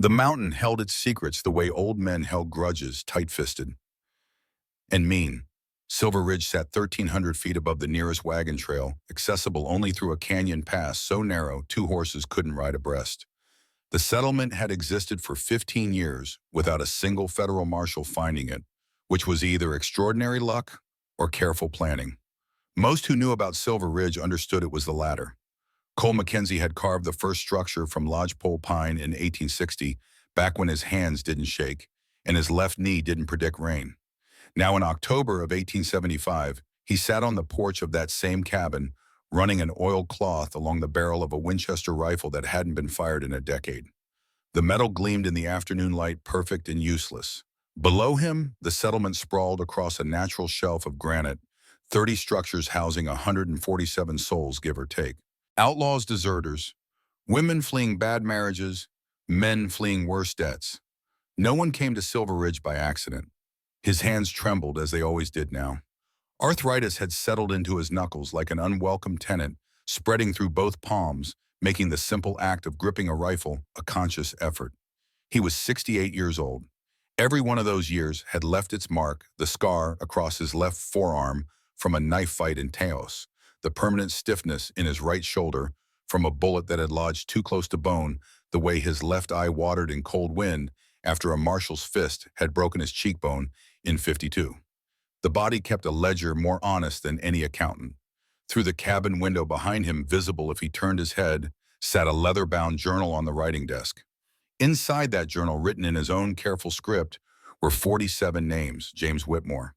The mountain held its secrets the way old men held grudges, tight-fisted and mean. Silver Ridge sat 1,300 feet above the nearest wagon trail, accessible only through a canyon pass so narrow 2 horses couldn't ride abreast. The settlement had existed for 15 years without a single federal marshal finding it, which was either extraordinary luck or careful planning. Most who knew about Silver Ridge understood it was the latter. Cole Mackenzie had carved the first structure from lodgepole pine in 1860, back when his hands didn't shake and his left knee didn't predict rain. Now in October of 1875, he sat on the porch of that same cabin, running an oiled cloth along the barrel of a Winchester rifle that hadn't been fired in a decade. The metal gleamed in the afternoon light, perfect and useless. Below him, the settlement sprawled across a natural shelf of granite, 30 structures housing 147 souls, give or take. Outlaws, deserters, women fleeing bad marriages, men fleeing worse debts. No one came to Silver Ridge by accident. His hands trembled, as they always did now. Arthritis had settled into his knuckles like an unwelcome tenant, spreading through both palms, making the simple act of gripping a rifle a conscious effort. He was 68 years old. Every one of those years had left its mark, the scar across his left forearm from a knife fight in Taos, the permanent stiffness in his right shoulder from a bullet that had lodged too close to bone, the way his left eye watered in cold wind after a marshal's fist had broken his cheekbone in '52. The body kept a ledger more honest than any accountant. Through the cabin window behind him, visible if he turned his head, sat a leather-bound journal on the writing desk. Inside that journal, written in his own careful script, were 47 names: James Whitmore,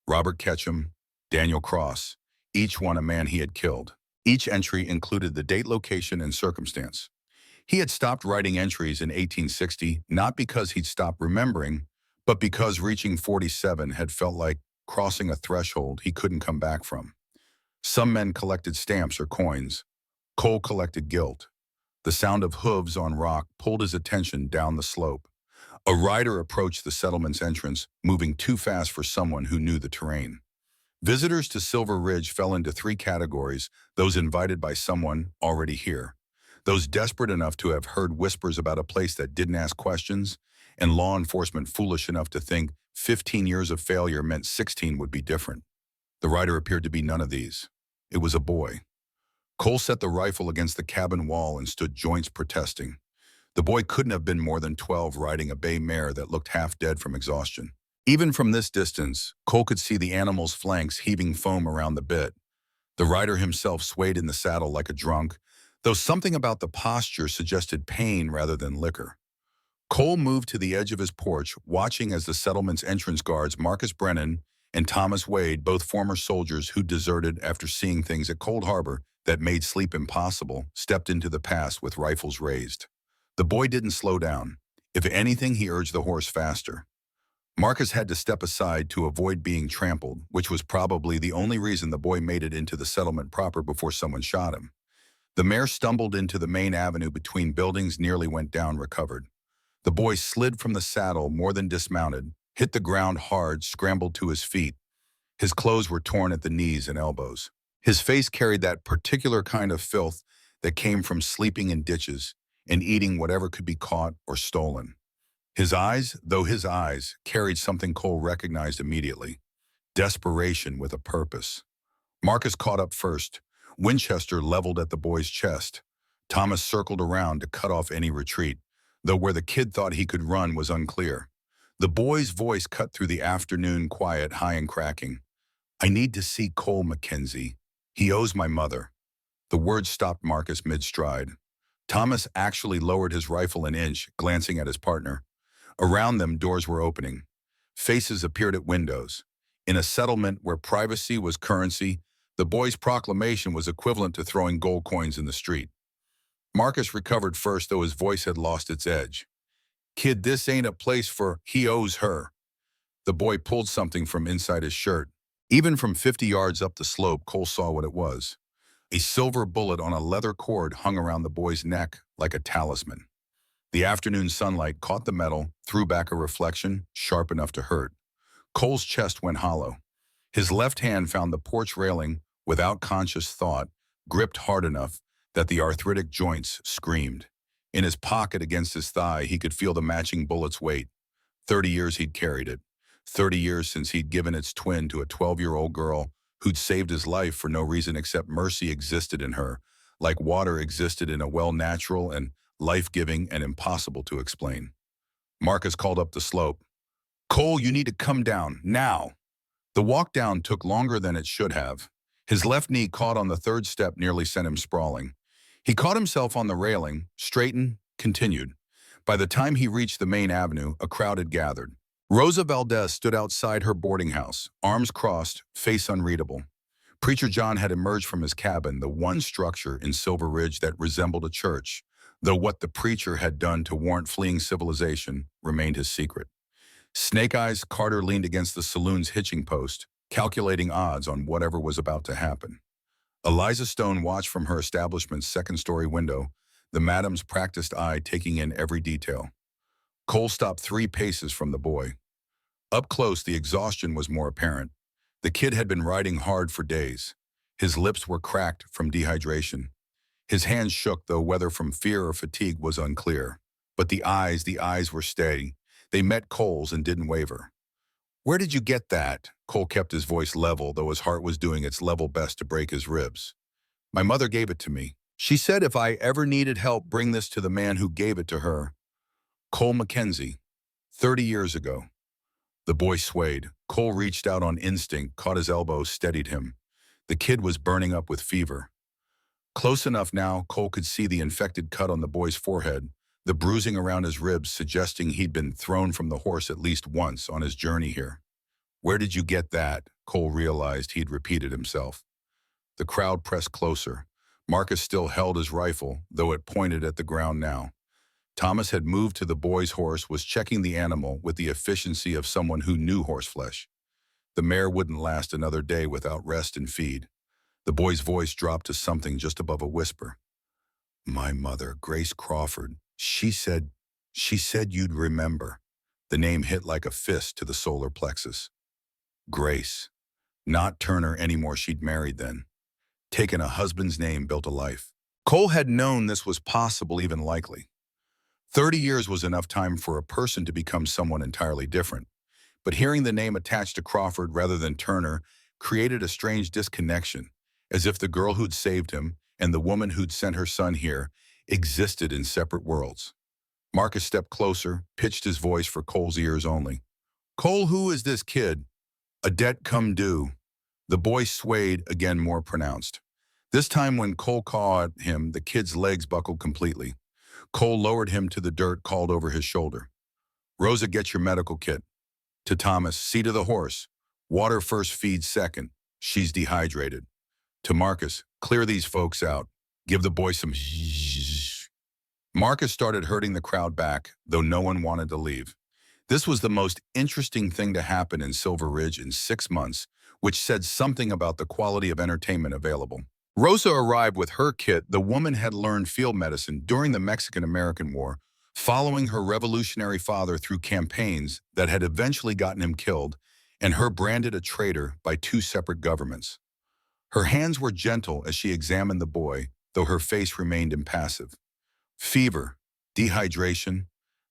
Robert Ketchum, Daniel Cross, each one a man he had killed. Each entry included the date, location, and circumstance. He had stopped writing entries in 1860, not because he'd stopped remembering, but because reaching 47 had felt like crossing a threshold he couldn't come back from. Some men collected stamps or coins. Cole collected guilt. The sound of hooves on rock pulled his attention down the slope. A rider approached the settlement's entrance, moving too fast for someone who knew the terrain. Visitors to Silver Ridge fell into 3 categories: those invited by someone already here, those desperate enough to have heard whispers about a place that didn't ask questions, and law enforcement foolish enough to think 15 years of failure meant 16 would be different. The rider appeared to be none of these. It was a boy. Cole set the rifle against the cabin wall and stood joints protesting. The boy couldn't have been more than 12, riding a bay mare that looked half dead from exhaustion. Even from this distance, Cole could see the animal's flanks heaving foam around the bit. The rider himself swayed in the saddle like a drunk, though something about the posture suggested pain rather than liquor. Cole moved to the edge of his porch, watching as the settlement's entrance guards, Marcus Brennan and Thomas Wade, both former soldiers who deserted after seeing things at Cold Harbor that made sleep impossible, stepped into the pass with rifles raised. The boy didn't slow down. If anything, he urged the horse faster. Marcus had to step aside to avoid being trampled, which was probably the only reason the boy made it into the settlement proper before someone shot him. The mare stumbled into the main avenue between buildings, nearly went down, recovered. The boy slid from the saddle more than dismounted, hit the ground hard, scrambled to his feet. His clothes were torn at the knees and elbows. His face carried that particular kind of filth that came from sleeping in ditches and eating whatever could be caught or stolen. His eyes, carried something Cole recognized immediately: desperation with a purpose. Marcus caught up first, Winchester leveled at the boy's chest. Thomas circled around to cut off any retreat, though where the kid thought he could run was unclear. The boy's voice cut through the afternoon quiet, high and cracking. "I need to see Cole Mackenzie. He owes my mother." The words stopped Marcus mid-stride. Thomas actually lowered his rifle an inch, glancing at his partner. Around them, doors were opening. Faces appeared at windows. In a settlement where privacy was currency, the boy's proclamation was equivalent to throwing gold coins in the street. Marcus recovered first, though his voice had lost its edge. "Kid, this ain't a place for he owes her." The boy pulled something from inside his shirt. Even from 50 yards up the slope, Cole saw what it was. A silver bullet on a leather cord hung around the boy's neck like a talisman. The afternoon sunlight caught the metal, threw back a reflection sharp enough to hurt. Cole's chest went hollow. His left hand found the porch railing without conscious thought, gripped hard enough that the arthritic joints screamed. In his pocket against his thigh, he could feel the matching bullet's weight. 30 years he'd carried it. 30 years since he'd given its twin to a 12-year-old girl who'd saved his life for no reason except mercy existed in her, like water existed in a well, natural and life-giving and impossible to explain. Marcus called up the slope. "Cole, you need to come down, now." The walk down took longer than it should have. His left knee caught on the third step nearly sent him sprawling. He caught himself on the railing, straightened, continued. By the time he reached the main avenue, a crowd had gathered. Rosa Valdez stood outside her boarding house, arms crossed, face unreadable. Preacher John had emerged from his cabin, the one structure in Silver Ridge that resembled a church, though what the preacher had done to warrant fleeing civilization remained his secret. Snake Eyes Carter leaned against the saloon's hitching post, calculating odds on whatever was about to happen. Eliza Stone watched from her establishment's second-story window, the madam's practiced eye taking in every detail. Cole stopped 3 paces from the boy. Up close, the exhaustion was more apparent. The kid had been riding hard for days. His lips were cracked from dehydration. His hands shook, though whether from fear or fatigue was unclear. But the eyes were steady. They met Cole's and didn't waver. "Where did you get that?" Cole kept his voice level, though his heart was doing its level best to break his ribs. "My mother gave it to me. She said if I ever needed help, bring this to the man who gave it to her." Cole Mackenzie, 30 years ago. The boy swayed. Cole reached out on instinct, caught his elbow, steadied him. The kid was burning up with fever. Close enough now, Cole could see the infected cut on the boy's forehead, the bruising around his ribs suggesting he'd been thrown from the horse at least once on his journey here. "Where did you get that?" Cole realized he'd repeated himself. The crowd pressed closer. Marcus still held his rifle, though it pointed at the ground now. Thomas had moved to the boy's horse, was checking the animal with the efficiency of someone who knew horseflesh. The mare wouldn't last another day without rest and feed. The boy's voice dropped to something just above a whisper. "My mother, Grace Crawford, she said you'd remember." The name hit like a fist to the solar plexus. Grace. Not Turner anymore, she'd married then. Taken a husband's name, built a life. Cole had known this was possible, even likely. 30 years was enough time for a person to become someone entirely different. But hearing the name attached to Crawford rather than Turner created a strange disconnection, as if the girl who'd saved him and the woman who'd sent her son here existed in separate worlds. Marcus stepped closer, pitched his voice for Cole's ears only. "Cole, who is this kid?" "A debt come due." The boy swayed, again more pronounced. This time when Cole caught him, the kid's legs buckled completely. Cole lowered him to the dirt, called over his shoulder. "Rosa, get your medical kit." To Thomas, "See to the horse. Water first, feed second. She's dehydrated." To Marcus, "Clear these folks out. Give the boy some zzzz." Marcus started herding the crowd back, though no one wanted to leave. This was the most interesting thing to happen in Silver Ridge in 6 months, which said something about the quality of entertainment available. Rosa arrived with her kit. The woman had learned field medicine during the Mexican-American War, following her revolutionary father through campaigns that had eventually gotten him killed, and her branded a traitor by 2 separate governments. Her hands were gentle as she examined the boy, though her face remained impassive. Fever, dehydration,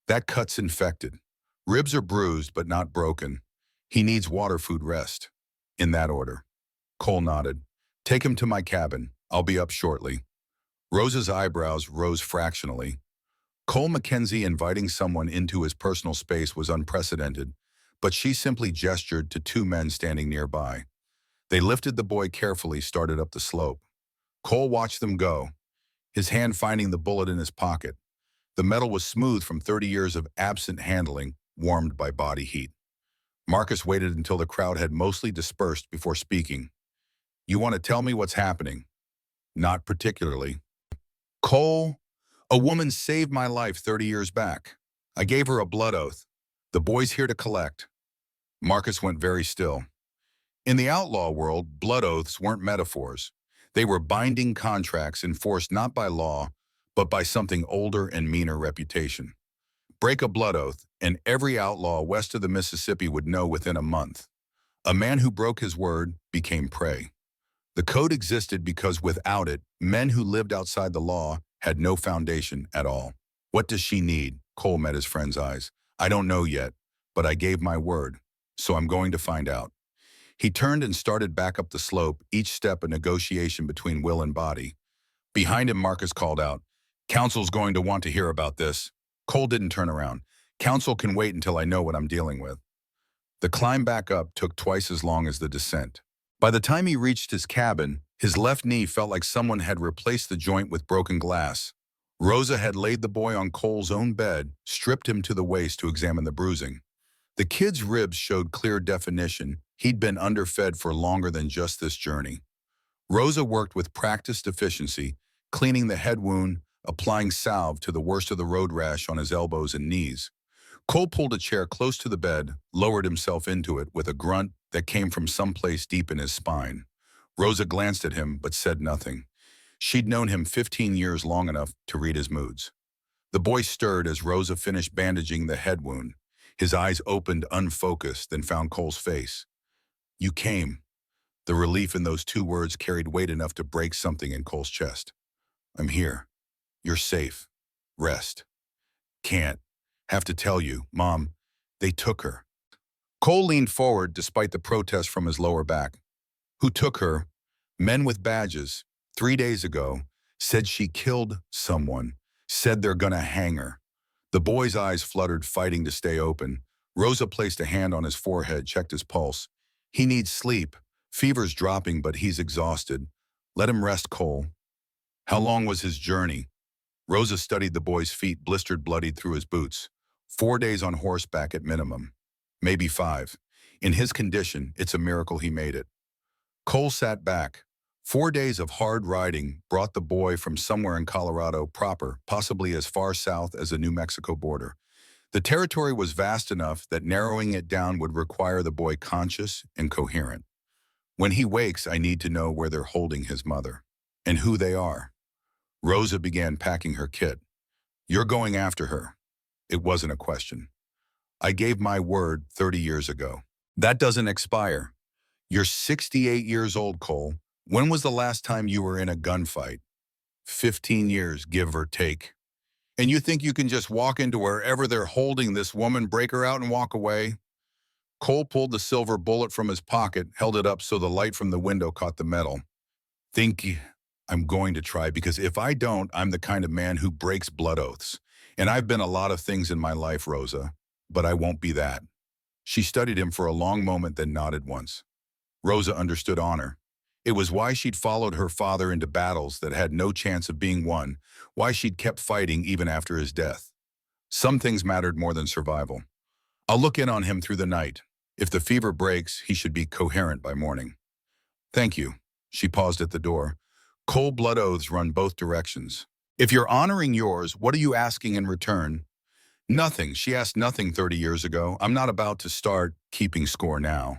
that cut's infected. Ribs are bruised but not broken. He needs water, food, rest. In that order. Cole nodded. "Take him to my cabin. I'll be up shortly." Rosa's eyebrows rose fractionally. Cole Mackenzie inviting someone into his personal space was unprecedented, but she simply gestured to 2 men standing nearby. They lifted the boy carefully, started up the slope. Cole watched them go, his hand finding the bullet in his pocket. The metal was smooth from 30 years of absent handling, warmed by body heat. Marcus waited until the crowd had mostly dispersed before speaking. "You want to tell me what's happening?" "Not particularly." "Cole, a woman saved my life 30 years back. I gave her a blood oath. The boy's here to collect." Marcus went very still. In the outlaw world, blood oaths weren't metaphors. They were binding contracts enforced not by law, but by something older and meaner: reputation. Break a blood oath, and every outlaw west of the Mississippi would know within a month. A man who broke his word became prey. The code existed because without it, men who lived outside the law had no foundation at all. What does she need? Cole met his friend's eyes. I don't know yet, but I gave my word, so I'm going to find out. He turned and started back up the slope, each step a negotiation between will and body. Behind him, Marcus called out, Council's going to want to hear about this. Cole didn't turn around. Council can wait until I know what I'm dealing with. The climb back up took twice as long as the descent. By the time he reached his cabin, his left knee felt like someone had replaced the joint with broken glass. Rosa had laid the boy on Cole's own bed, stripped him to the waist to examine the bruising. The kid's ribs showed clear definition. He'd been underfed for longer than just this journey. Rosa worked with practiced efficiency, cleaning the head wound, applying salve to the worst of the road rash on his elbows and knees. Cole pulled a chair close to the bed, lowered himself into it with a grunt that came from someplace deep in his spine. Rosa glanced at him but said nothing. She'd known him 15 years long enough to read his moods. The boy stirred as Rosa finished bandaging the head wound. His eyes opened unfocused, then found Cole's face. You came. The relief in those two words carried weight enough to break something in Cole's chest. I'm here. You're safe. Rest. Can't. Have to tell you, Mom, they took her. Cole leaned forward despite the protest from his lower back. Who took her? Men with badges. 3 days ago. Said she killed someone. Said they're gonna hang her. The boy's eyes fluttered, fighting to stay open. Rosa placed a hand on his forehead, checked his pulse. He needs sleep. Fever's dropping, but he's exhausted. Let him rest, Cole. How long was his journey? Rosa studied the boy's feet, blistered, bloodied through his boots. 4 days on horseback at minimum. Maybe 5. In his condition, it's a miracle he made it. Cole sat back. 4 days of hard riding brought the boy from somewhere in Colorado proper, possibly as far south as the New Mexico border. The territory was vast enough that narrowing it down would require the boy conscious and coherent. When he wakes, I need to know where they're holding his mother and who they are. Rosa began packing her kit. You're going after her. It wasn't a question. I gave my word 30 years ago. That doesn't expire. You're 68 years old, Cole. When was the last time you were in a gunfight? 15 years, give or take. And you think you can just walk into wherever they're holding this woman, break her out, and walk away? Cole pulled the silver bullet from his pocket, held it up so the light from the window caught the metal. Think I'm going to try, because if I don't, I'm the kind of man who breaks blood oaths. And I've been a lot of things in my life, Rosa, but I won't be that. She studied him for a long moment, then nodded once. Rosa understood honor. It was why she'd followed her father into battles that had no chance of being won, why she'd kept fighting even after his death. Some things mattered more than survival. I'll look in on him through the night. If the fever breaks, he should be coherent by morning. Thank you. She paused at the door. Cold blood oaths run both directions. If you're honoring yours, what are you asking in return? Nothing. She asked nothing 30 years ago. I'm not about to start keeping score now.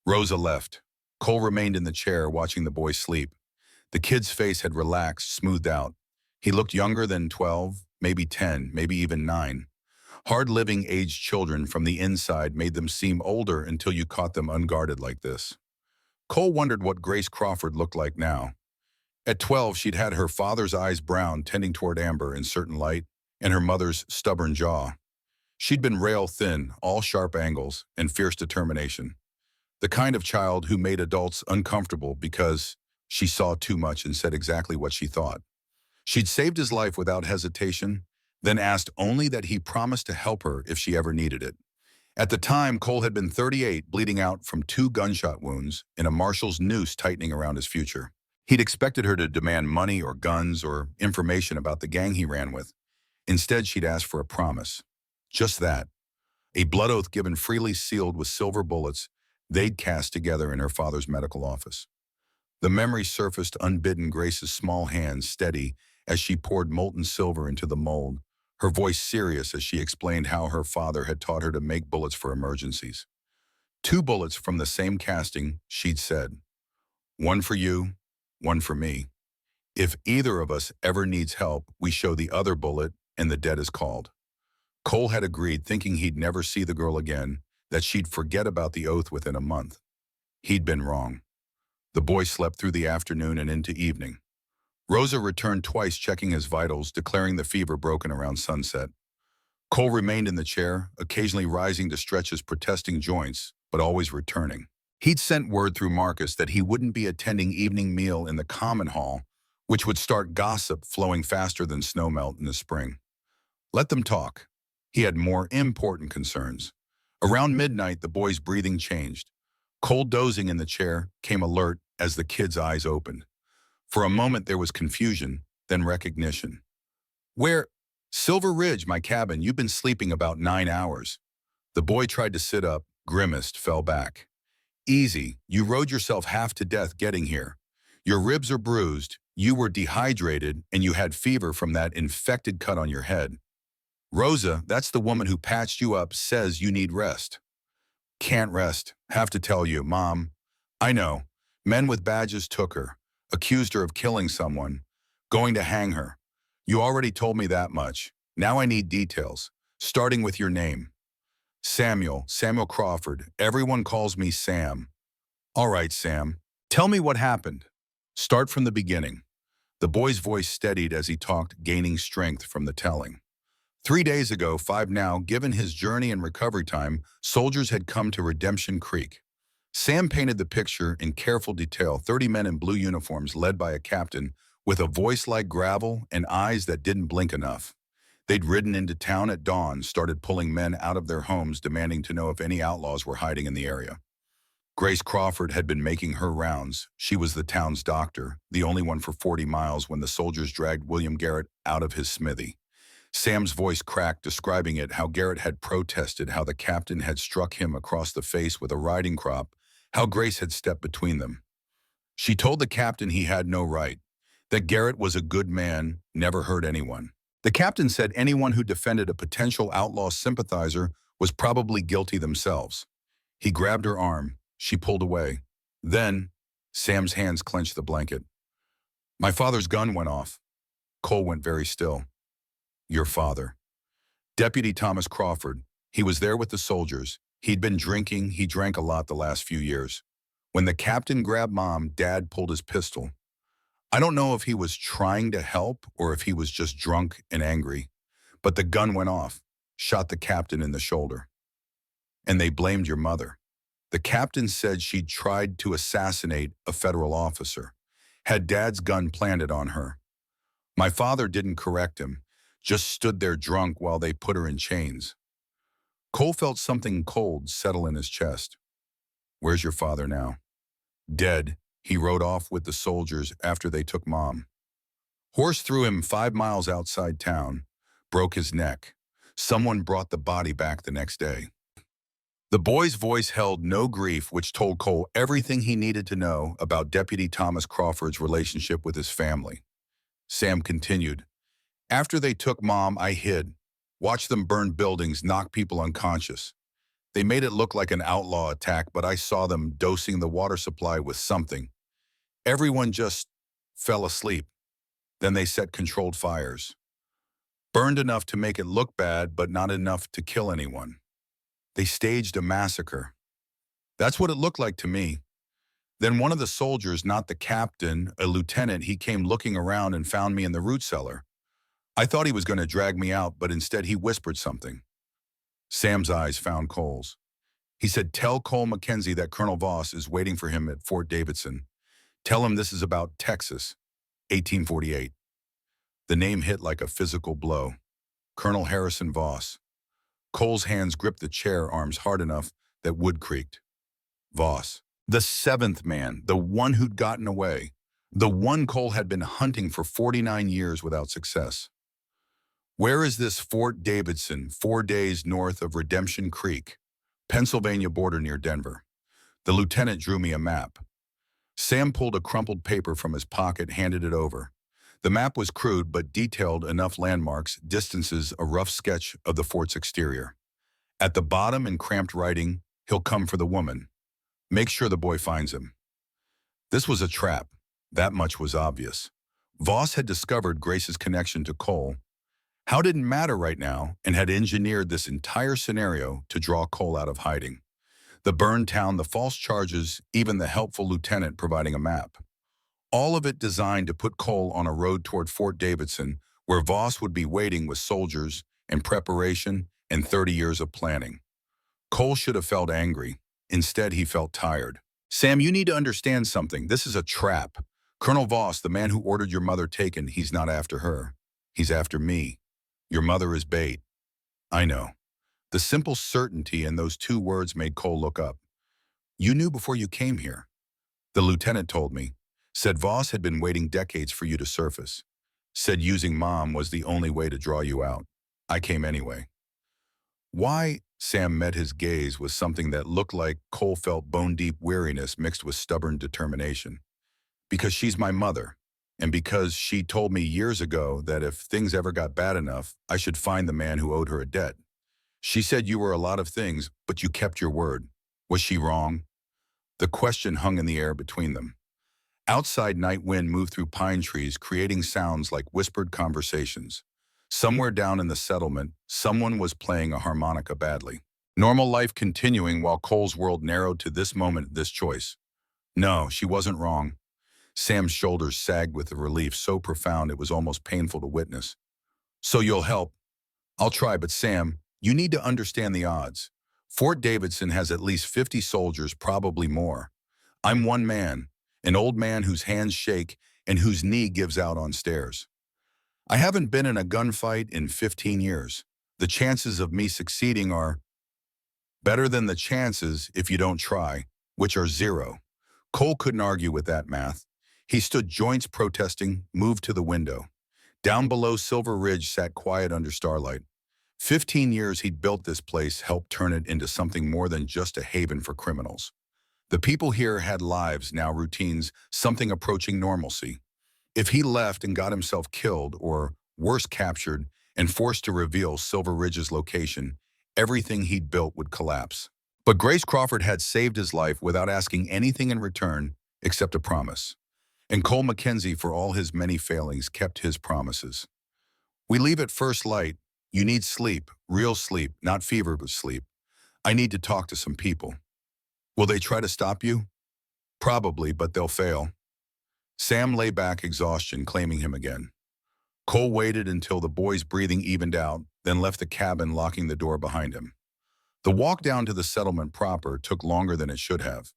Rosa left. Cole remained in the chair, watching the boy sleep. The kid's face had relaxed, smoothed out. He looked younger than 12, maybe 10, maybe even 9. Hard-living aged children from the inside made them seem older until you caught them unguarded like this. Cole wondered what Grace Crawford looked like now. At 12, she'd had her father's eyes brown, tending toward amber in certain light, and her mother's stubborn jaw. She'd been rail-thin, all sharp angles, and fierce determination. The kind of child who made adults uncomfortable because she saw too much and said exactly what she thought. She'd saved his life without hesitation, then asked only that he promise to help her if she ever needed it. At the time, Cole had been 38, bleeding out from 2 gunshot wounds and a marshal's noose tightening around his future. He'd expected her to demand money or guns or information about the gang he ran with. Instead, she'd asked for a promise. Just that. A blood oath given freely, sealed with silver bullets they'd cast together in her father's medical office. The memory surfaced unbidden, Grace's small hands steady as she poured molten silver into the mold, her voice serious as she explained how her father had taught her to make bullets for emergencies. 2 bullets from the same casting, she'd said. 1 for you, 1 for me. If either of us ever needs help, we show the other bullet and the dead is called. Cole had agreed, thinking he'd never see the girl again, that she'd forget about the oath within a month. He'd been wrong. The boy slept through the afternoon and into evening. Rosa returned twice, checking his vitals, declaring the fever broken around sunset. Cole remained in the chair, occasionally rising to stretch his protesting joints, but always returning. He'd sent word through Marcus that he wouldn't be attending evening meal in the common hall, which would start gossip flowing faster than snowmelt in the spring. Let them talk. He had more important concerns. Around midnight, the boy's breathing changed. Cole, dozing in the chair, came alert as the kid's eyes opened. For a moment, there was confusion, then recognition. Where? Silver Ridge, my cabin. You've been sleeping about 9 hours. The boy tried to sit up, grimaced, fell back. Easy. You rode yourself half to death getting here. Your ribs are bruised, you were dehydrated, and you had fever from that infected cut on your head. Rosa, that's the woman who patched you up, says you need rest. Can't rest. Have to tell you, Mom. I know. Men with badges took her, accused her of killing someone, going to hang her. You already told me that much. Now I need details, starting with your name. Samuel Crawford. Everyone calls me Sam. All right, Sam. Tell me what happened. Start from the beginning. The boy's voice steadied as he talked, gaining strength from the telling. 3 days ago, 5 now, given his journey and recovery time, soldiers had come to Redemption Creek. Sam painted the picture in careful detail, 30 men in blue uniforms led by a captain with a voice like gravel and eyes that didn't blink enough. They'd ridden into town at dawn, started pulling men out of their homes, demanding to know if any outlaws were hiding in the area. Grace Crawford had been making her rounds. She was the town's doctor, the only one for 40 miles when the soldiers dragged William Garrett out of his smithy. Sam's voice cracked, describing it, how Garrett had protested, how the captain had struck him across the face with a riding crop, how Grace had stepped between them. She told the captain he had no right, that Garrett was a good man, never hurt anyone. The captain said anyone who defended a potential outlaw sympathizer was probably guilty themselves. He grabbed her arm. She pulled away. Then, Sam's hands clenched the blanket. My father's gun went off. Cole went very still. Your father. Deputy Thomas Crawford. He was there with the soldiers. He'd been drinking. He drank a lot the last few years. When the captain grabbed Mom, Dad pulled his pistol. I don't know if he was trying to help or if he was just drunk and angry, but the gun went off, shot the captain in the shoulder. And they blamed your mother. The captain said she'd tried to assassinate a federal officer, had Dad's gun planted on her. My father didn't correct him, just stood there drunk while they put her in chains. Cole felt something cold settle in his chest. Where's your father now? Dead. He rode off with the soldiers after they took Mom. Horse threw him 5 miles outside town, broke his neck. Someone brought the body back the next day. The boy's voice held no grief, which told Cole everything he needed to know about Deputy Thomas Crawford's relationship with his family. Sam continued, After they took Mom, I hid, watched them burn buildings, knock people unconscious. They made it look like an outlaw attack, but I saw them dosing the water supply with something. Everyone just fell asleep. Then they set controlled fires. Burned enough to make it look bad, but not enough to kill anyone. They staged a massacre. That's what it looked like to me. Then one of the soldiers, not the captain, a lieutenant, he came looking around and found me in the root cellar. I thought he was going to drag me out, but instead he whispered something. Sam's eyes found Cole's. He said, Tell Cole Mackenzie that Colonel Voss is waiting for him at Fort Davidson. Tell him this is about Texas, 1848. The name hit like a physical blow. Colonel Harrison Voss. Cole's hands gripped the chair arms hard enough that wood creaked. Voss. The 7th man, the one who'd gotten away. The one Cole had been hunting for 49 years without success. Where is this Fort Davidson, 4 days north of Redemption Creek, Pennsylvania border near Denver? The lieutenant drew me a map. Sam pulled a crumpled paper from his pocket, handed it over. The map was crude but detailed enough landmarks, distances, a rough sketch of the fort's exterior. At the bottom in cramped writing, he'll come for the woman. Make sure the boy finds him. This was a trap. That much was obvious. Voss had discovered Grace's connection to Cole. How didn't matter right now, and had engineered this entire scenario to draw Cole out of hiding. The burned town, the false charges, even the helpful lieutenant providing a map. All of it designed to put Cole on a road toward Fort Davidson, where Voss would be waiting with soldiers and preparation and 30 years of planning. Cole should have felt angry. Instead, he felt tired. Sam, you need to understand something. This is a trap. Colonel Voss, the man who ordered your mother taken, he's not after her. He's after me. Your mother is bait. I know. The simple certainty in those two words made Cole look up. You knew before you came here. The lieutenant told me. Said Voss had been waiting decades for you to surface. Said using Mom was the only way to draw you out. I came anyway. Why? Sam met his gaze with something that looked like Cole felt bone-deep weariness mixed with stubborn determination. Because she's my mother, and because she told me years ago that if things ever got bad enough, I should find the man who owed her a debt. She said you were a lot of things, but you kept your word. Was she wrong? The question hung in the air between them. Outside, night wind moved through pine trees, creating sounds like whispered conversations. Somewhere down in the settlement, someone was playing a harmonica badly. Normal life continuing while Cole's world narrowed to this moment, this choice. No, she wasn't wrong. Sam's shoulders sagged with a relief so profound it was almost painful to witness. So you'll help? I'll try, but Sam, you need to understand the odds. Fort Davidson has at least 50 soldiers, probably more. I'm one man, an old man whose hands shake and whose knee gives out on stairs. I haven't been in a gunfight in 15 years. The chances of me succeeding are better than the chances if you don't try, which are zero. Cole couldn't argue with that math. He stood joints protesting, moved to the window. Down below, Silver Ridge sat quiet under starlight. 15 years he'd built this place, helped turn it into something more than just a haven for criminals. The people here had lives, now routines, something approaching normalcy. If he left and got himself killed, or worse, captured, and forced to reveal Silver Ridge's location, everything he'd built would collapse. But Grace Crawford had saved his life without asking anything in return except a promise. And Cole Mackenzie, for all his many failings, kept his promises. We leave at first light. You need sleep, real sleep, not fever, but sleep. I need to talk to some people. Will they try to stop you? Probably, but they'll fail. Sam lay back, exhaustion claiming him again. Cole waited until the boy's breathing evened out, then left the cabin, locking the door behind him. The walk down to the settlement proper took longer than it should have.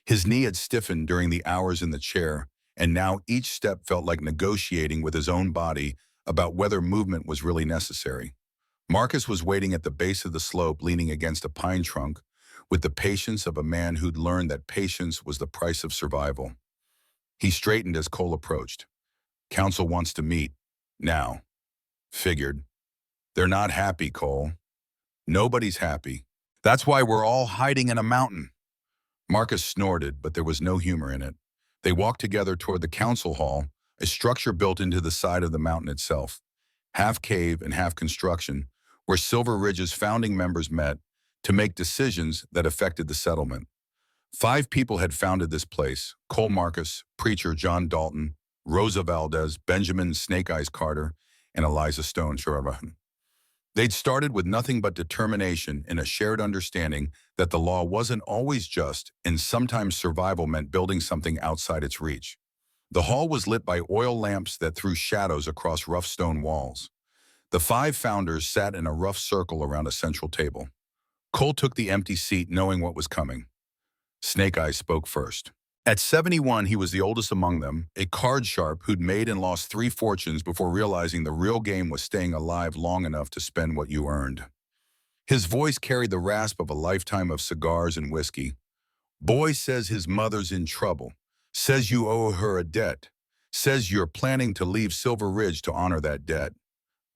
His knee had stiffened during the hours in the chair, and now each step felt like negotiating with his own body about whether movement was really necessary. Marcus was waiting at the base of the slope, leaning against a pine trunk, with the patience of a man who'd learned that patience was the price of survival. He straightened as Cole approached. Council wants to meet. Now. Figured. They're not happy, Cole. Nobody's happy. That's why we're all hiding in a mountain. Marcus snorted, but there was no humor in it. They walked together toward the council hall, a structure built into the side of the mountain itself, half cave and half construction, where Silver Ridge's founding members met to make decisions that affected the settlement. 5 people had founded this place: Cole Marcus, preacher John Dalton, Rosa Valdez, Benjamin Snake Eyes Carter, and Eliza Stone Sharavan. They'd started with nothing but determination and a shared understanding that the law wasn't always just, and sometimes survival meant building something outside its reach. The hall was lit by oil lamps that threw shadows across rough stone walls. The 5 founders sat in a rough circle around a central table. Cole took the empty seat, knowing what was coming. Snake Eyes spoke first. At 71, he was the oldest among them, a card sharp who'd made and lost 3 fortunes before realizing the real game was staying alive long enough to spend what you earned. His voice carried the rasp of a lifetime of cigars and whiskey. Boy says his mother's in trouble. Says you owe her a debt. Says you're planning to leave Silver Ridge to honor that debt.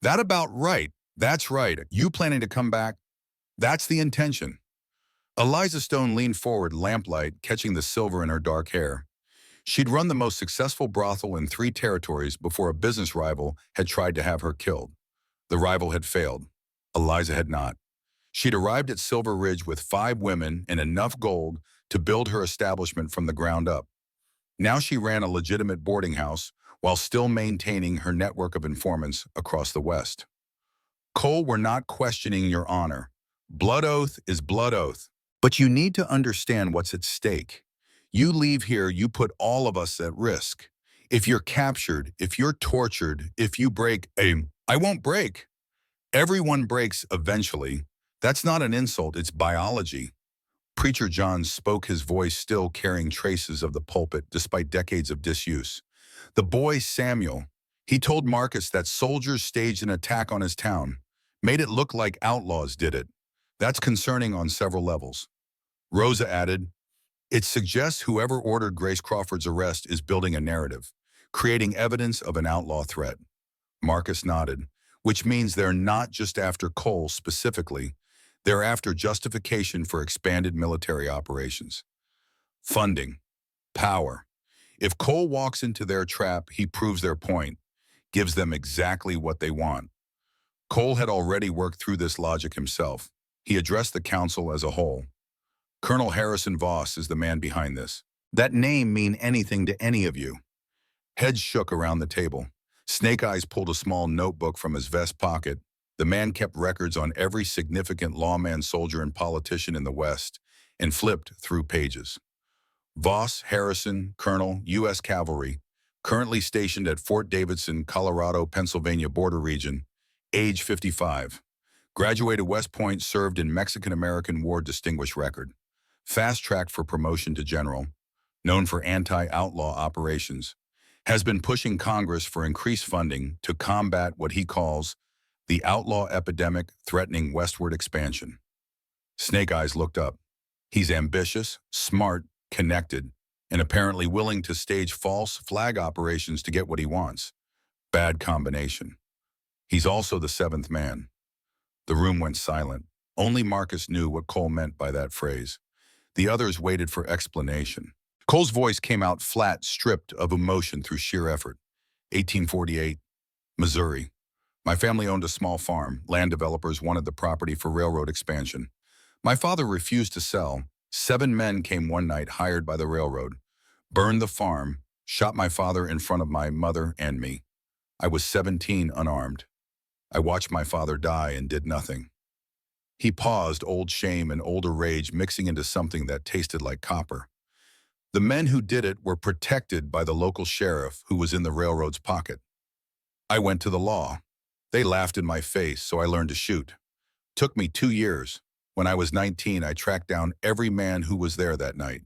That about right. That's right. You planning to come back? That's the intention. Eliza Stone leaned forward, lamplight catching the silver in her dark hair. She'd run the most successful brothel in 3 territories before a business rival had tried to have her killed. The rival had failed. Eliza had not. She'd arrived at Silver Ridge with 5 women and enough gold to build her establishment from the ground up. Now she ran a legitimate boarding house while still maintaining her network of informants across the West. Cole, we're not questioning your honor. Blood oath is blood oath. But you need to understand what's at stake. You leave here, you put all of us at risk. If you're captured, if you're tortured, if you break I won't break. Everyone breaks eventually. That's not an insult, it's biology. Preacher John spoke, his voice still carrying traces of the pulpit despite decades of disuse. The boy Samuel, he told Marcus that soldiers staged an attack on his town, made it look like outlaws did it. That's concerning on several levels. Rosa added, it suggests whoever ordered Grace Crawford's arrest is building a narrative, creating evidence of an outlaw threat. Marcus nodded, which means they're not just after Cole specifically, they're after justification for expanded military operations. Funding. Power. If Cole walks into their trap, he proves their point, gives them exactly what they want. Cole had already worked through this logic himself. He addressed the council as a whole. Colonel Harrison Voss is the man behind this. That name mean anything to any of you? Heads shook around the table. Snake Eyes pulled a small notebook from his vest pocket. The man kept records on every significant lawman, soldier, and politician in the West and flipped through pages. Voss Harrison, Colonel, U.S. Cavalry, currently stationed at Fort Davidson, Colorado, Pennsylvania border region, age 55. Graduated West Point, served in Mexican-American War, distinguished record. Fast track for promotion to general, known for anti-outlaw operations. Has been pushing Congress for increased funding to combat what he calls the outlaw epidemic threatening westward expansion. Snake Eyes looked up. He's ambitious, smart, connected, and apparently willing to stage false flag operations to get what he wants. Bad combination. He's also the seventh man. The room went silent. Only Marcus knew what Cole meant by that phrase. The others waited for explanation. Cole's voice came out flat, stripped of emotion through sheer effort. 1848, Missouri. My family owned a small farm. Land developers wanted the property for railroad expansion. My father refused to sell. 7 men came one night, hired by the railroad, burned the farm, shot my father in front of my mother and me. I was 17, unarmed. I watched my father die and did nothing. He paused, old shame and older rage mixing into something that tasted like copper. The men who did it were protected by the local sheriff who was in the railroad's pocket. I went to the law. They laughed in my face, so I learned to shoot. Took me 2 years. When I was 19, I tracked down every man who was there that night.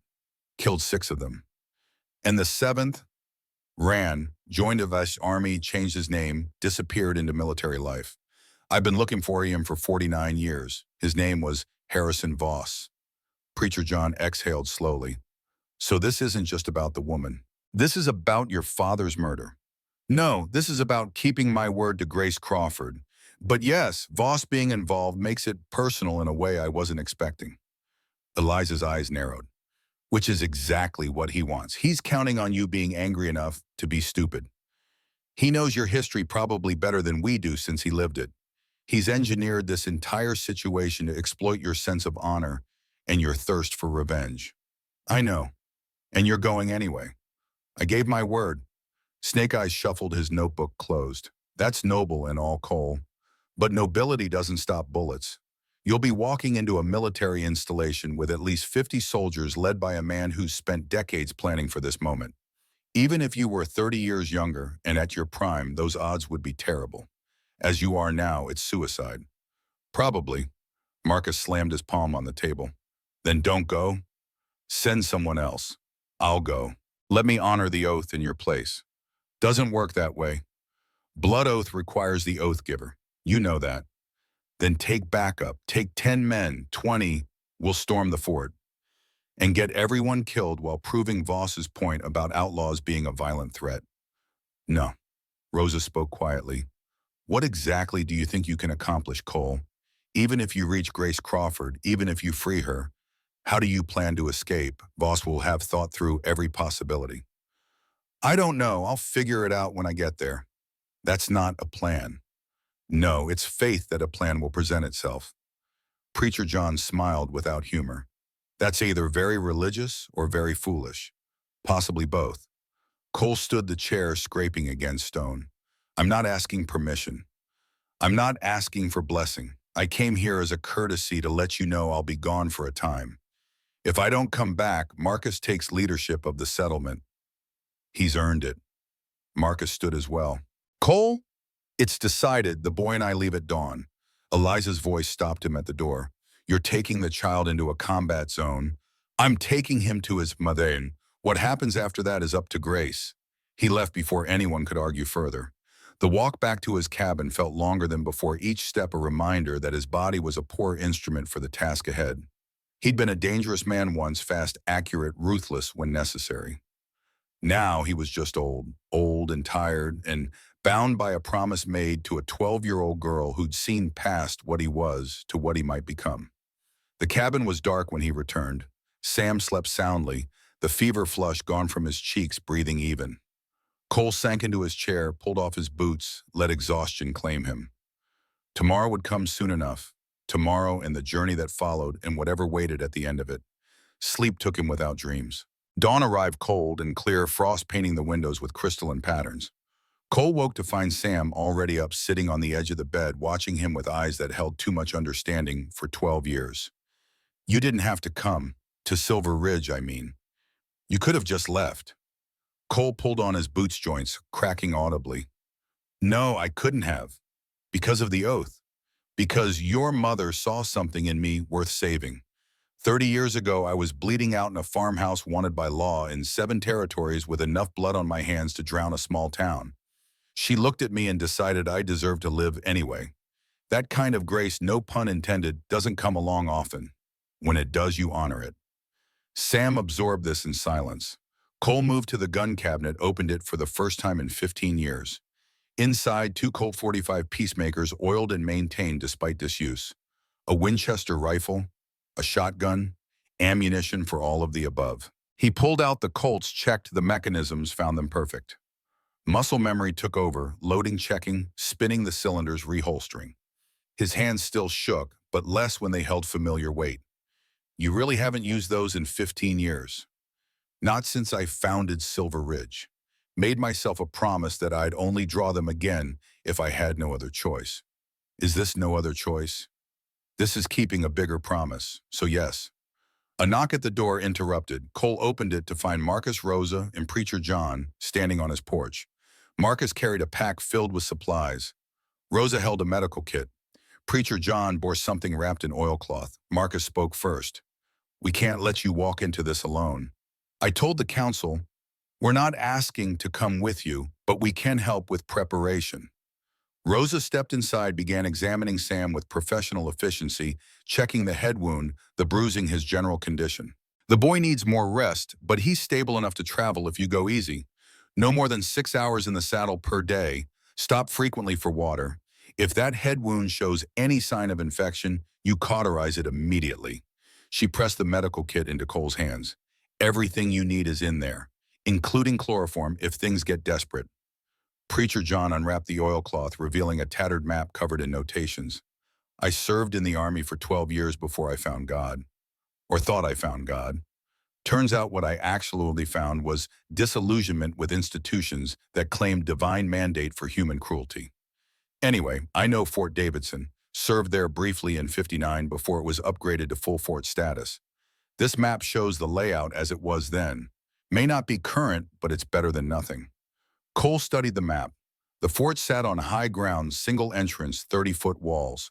Killed 6 of them. And the 7th ran, joined the U.S. Army, changed his name, disappeared into military life. I've been looking for him for 49 years. His name was Harrison Voss. Preacher John exhaled slowly. So this isn't just about the woman. This is about your father's murder. No, this is about keeping my word to Grace Crawford. But yes, Voss being involved makes it personal in a way I wasn't expecting. Eliza's eyes narrowed, which is exactly what he wants. He's counting on you being angry enough to be stupid. He knows your history probably better than we do since he lived it. He's engineered this entire situation to exploit your sense of honor and your thirst for revenge. I know. And you're going anyway. I gave my word. Snake Eyes shuffled his notebook closed. That's noble and all, Cole. But nobility doesn't stop bullets. You'll be walking into a military installation with at least 50 soldiers led by a man who's spent decades planning for this moment. Even if you were 30 years younger and at your prime, those odds would be terrible. As you are now, it's suicide. Probably. Marcus slammed his palm on the table. Then don't go. Send someone else. I'll go. Let me honor the oath in your place. Doesn't work that way. Blood oath requires the oath giver. You know that. Then take backup. Take 10 men, 20. We'll storm the fort. And get everyone killed while proving Voss's point about outlaws being a violent threat. No. Rosa spoke quietly. What exactly do you think you can accomplish, Cole? Even if you reach Grace Crawford, even if you free her, how do you plan to escape? Voss will have thought through every possibility. I don't know. I'll figure it out when I get there. That's not a plan. No, it's faith that a plan will present itself. Preacher John smiled without humor. That's either very religious or very foolish. Possibly both. Cole stood the chair, scraping against stone. I'm not asking permission. I'm not asking for blessing. I came here as a courtesy to let you know I'll be gone for a time. If I don't come back, Marcus takes leadership of the settlement. He's earned it. Marcus stood as well. Cole, it's decided. The boy and I leave at dawn. Eliza's voice stopped him at the door. You're taking the child into a combat zone. I'm taking him to his mother. What happens after that is up to Grace. He left before anyone could argue further. The walk back to his cabin felt longer than before, each step a reminder that his body was a poor instrument for the task ahead. He'd been a dangerous man once, fast, accurate, ruthless when necessary. Now he was just old and tired, and bound by a promise made to a 12-year-old girl who'd seen past what he was to what he might become. The cabin was dark when he returned. Sam slept soundly, the fever flush gone from his cheeks, breathing even. Cole sank into his chair, pulled off his boots, let exhaustion claim him. Tomorrow would come soon enough. Tomorrow and the journey that followed and whatever waited at the end of it. Sleep took him without dreams. Dawn arrived cold and clear, frost painting the windows with crystalline patterns. Cole woke to find Sam already up, sitting on the edge of the bed, watching him with eyes that held too much understanding for 12 years. You didn't have to come. To Silver Ridge, I mean. You could have just left. Cole pulled on his boots joints, cracking audibly. No, I couldn't have. Because of the oath. Because your mother saw something in me worth saving. 30 years ago, I was bleeding out in a farmhouse wanted by law in 7 territories with enough blood on my hands to drown a small town. She looked at me and decided I deserved to live anyway. That kind of grace, no pun intended, doesn't come along often. When it does, you honor it. Sam absorbed this in silence. Cole moved to the gun cabinet, opened it for the first time in 15 years. Inside, 2 Colt 45 Peacemakers, oiled and maintained despite disuse. A Winchester rifle, a shotgun, ammunition for all of the above. He pulled out the Colts, checked the mechanisms, found them perfect. Muscle memory took over, loading, checking, spinning the cylinders, reholstering. His hands still shook, but less when they held familiar weight. You really haven't used those in 15 years. Not since I founded Silver Ridge. Made myself a promise that I'd only draw them again if I had no other choice. Is this no other choice? This is keeping a bigger promise, so yes. A knock at the door interrupted. Cole opened it to find Marcus, Rosa, and Preacher John standing on his porch. Marcus carried a pack filled with supplies. Rosa held a medical kit. Preacher John bore something wrapped in oilcloth. Marcus spoke first. We can't let you walk into this alone. I told the council, we're not asking to come with you, but we can help with preparation. Rosa stepped inside, began examining Sam with professional efficiency, checking the head wound, the bruising, his general condition. The boy needs more rest, but he's stable enough to travel if you go easy. No more than 6 hours in the saddle per day. Stop frequently for water. If that head wound shows any sign of infection, you cauterize it immediately. She pressed the medical kit into Cole's hands. Everything you need is in there, including chloroform if things get desperate. Preacher John unwrapped the oilcloth, revealing a tattered map covered in notations. I served in the army for 12 years before I found God. Or thought I found God. Turns out what I actually found was disillusionment with institutions that claimed divine mandate for human cruelty. Anyway, I know Fort Davidson, served there briefly in '59 before it was upgraded to full fort status. This map shows the layout as it was then. May not be current, but it's better than nothing. Cole studied the map. The fort sat on high ground, single entrance, 30-foot walls,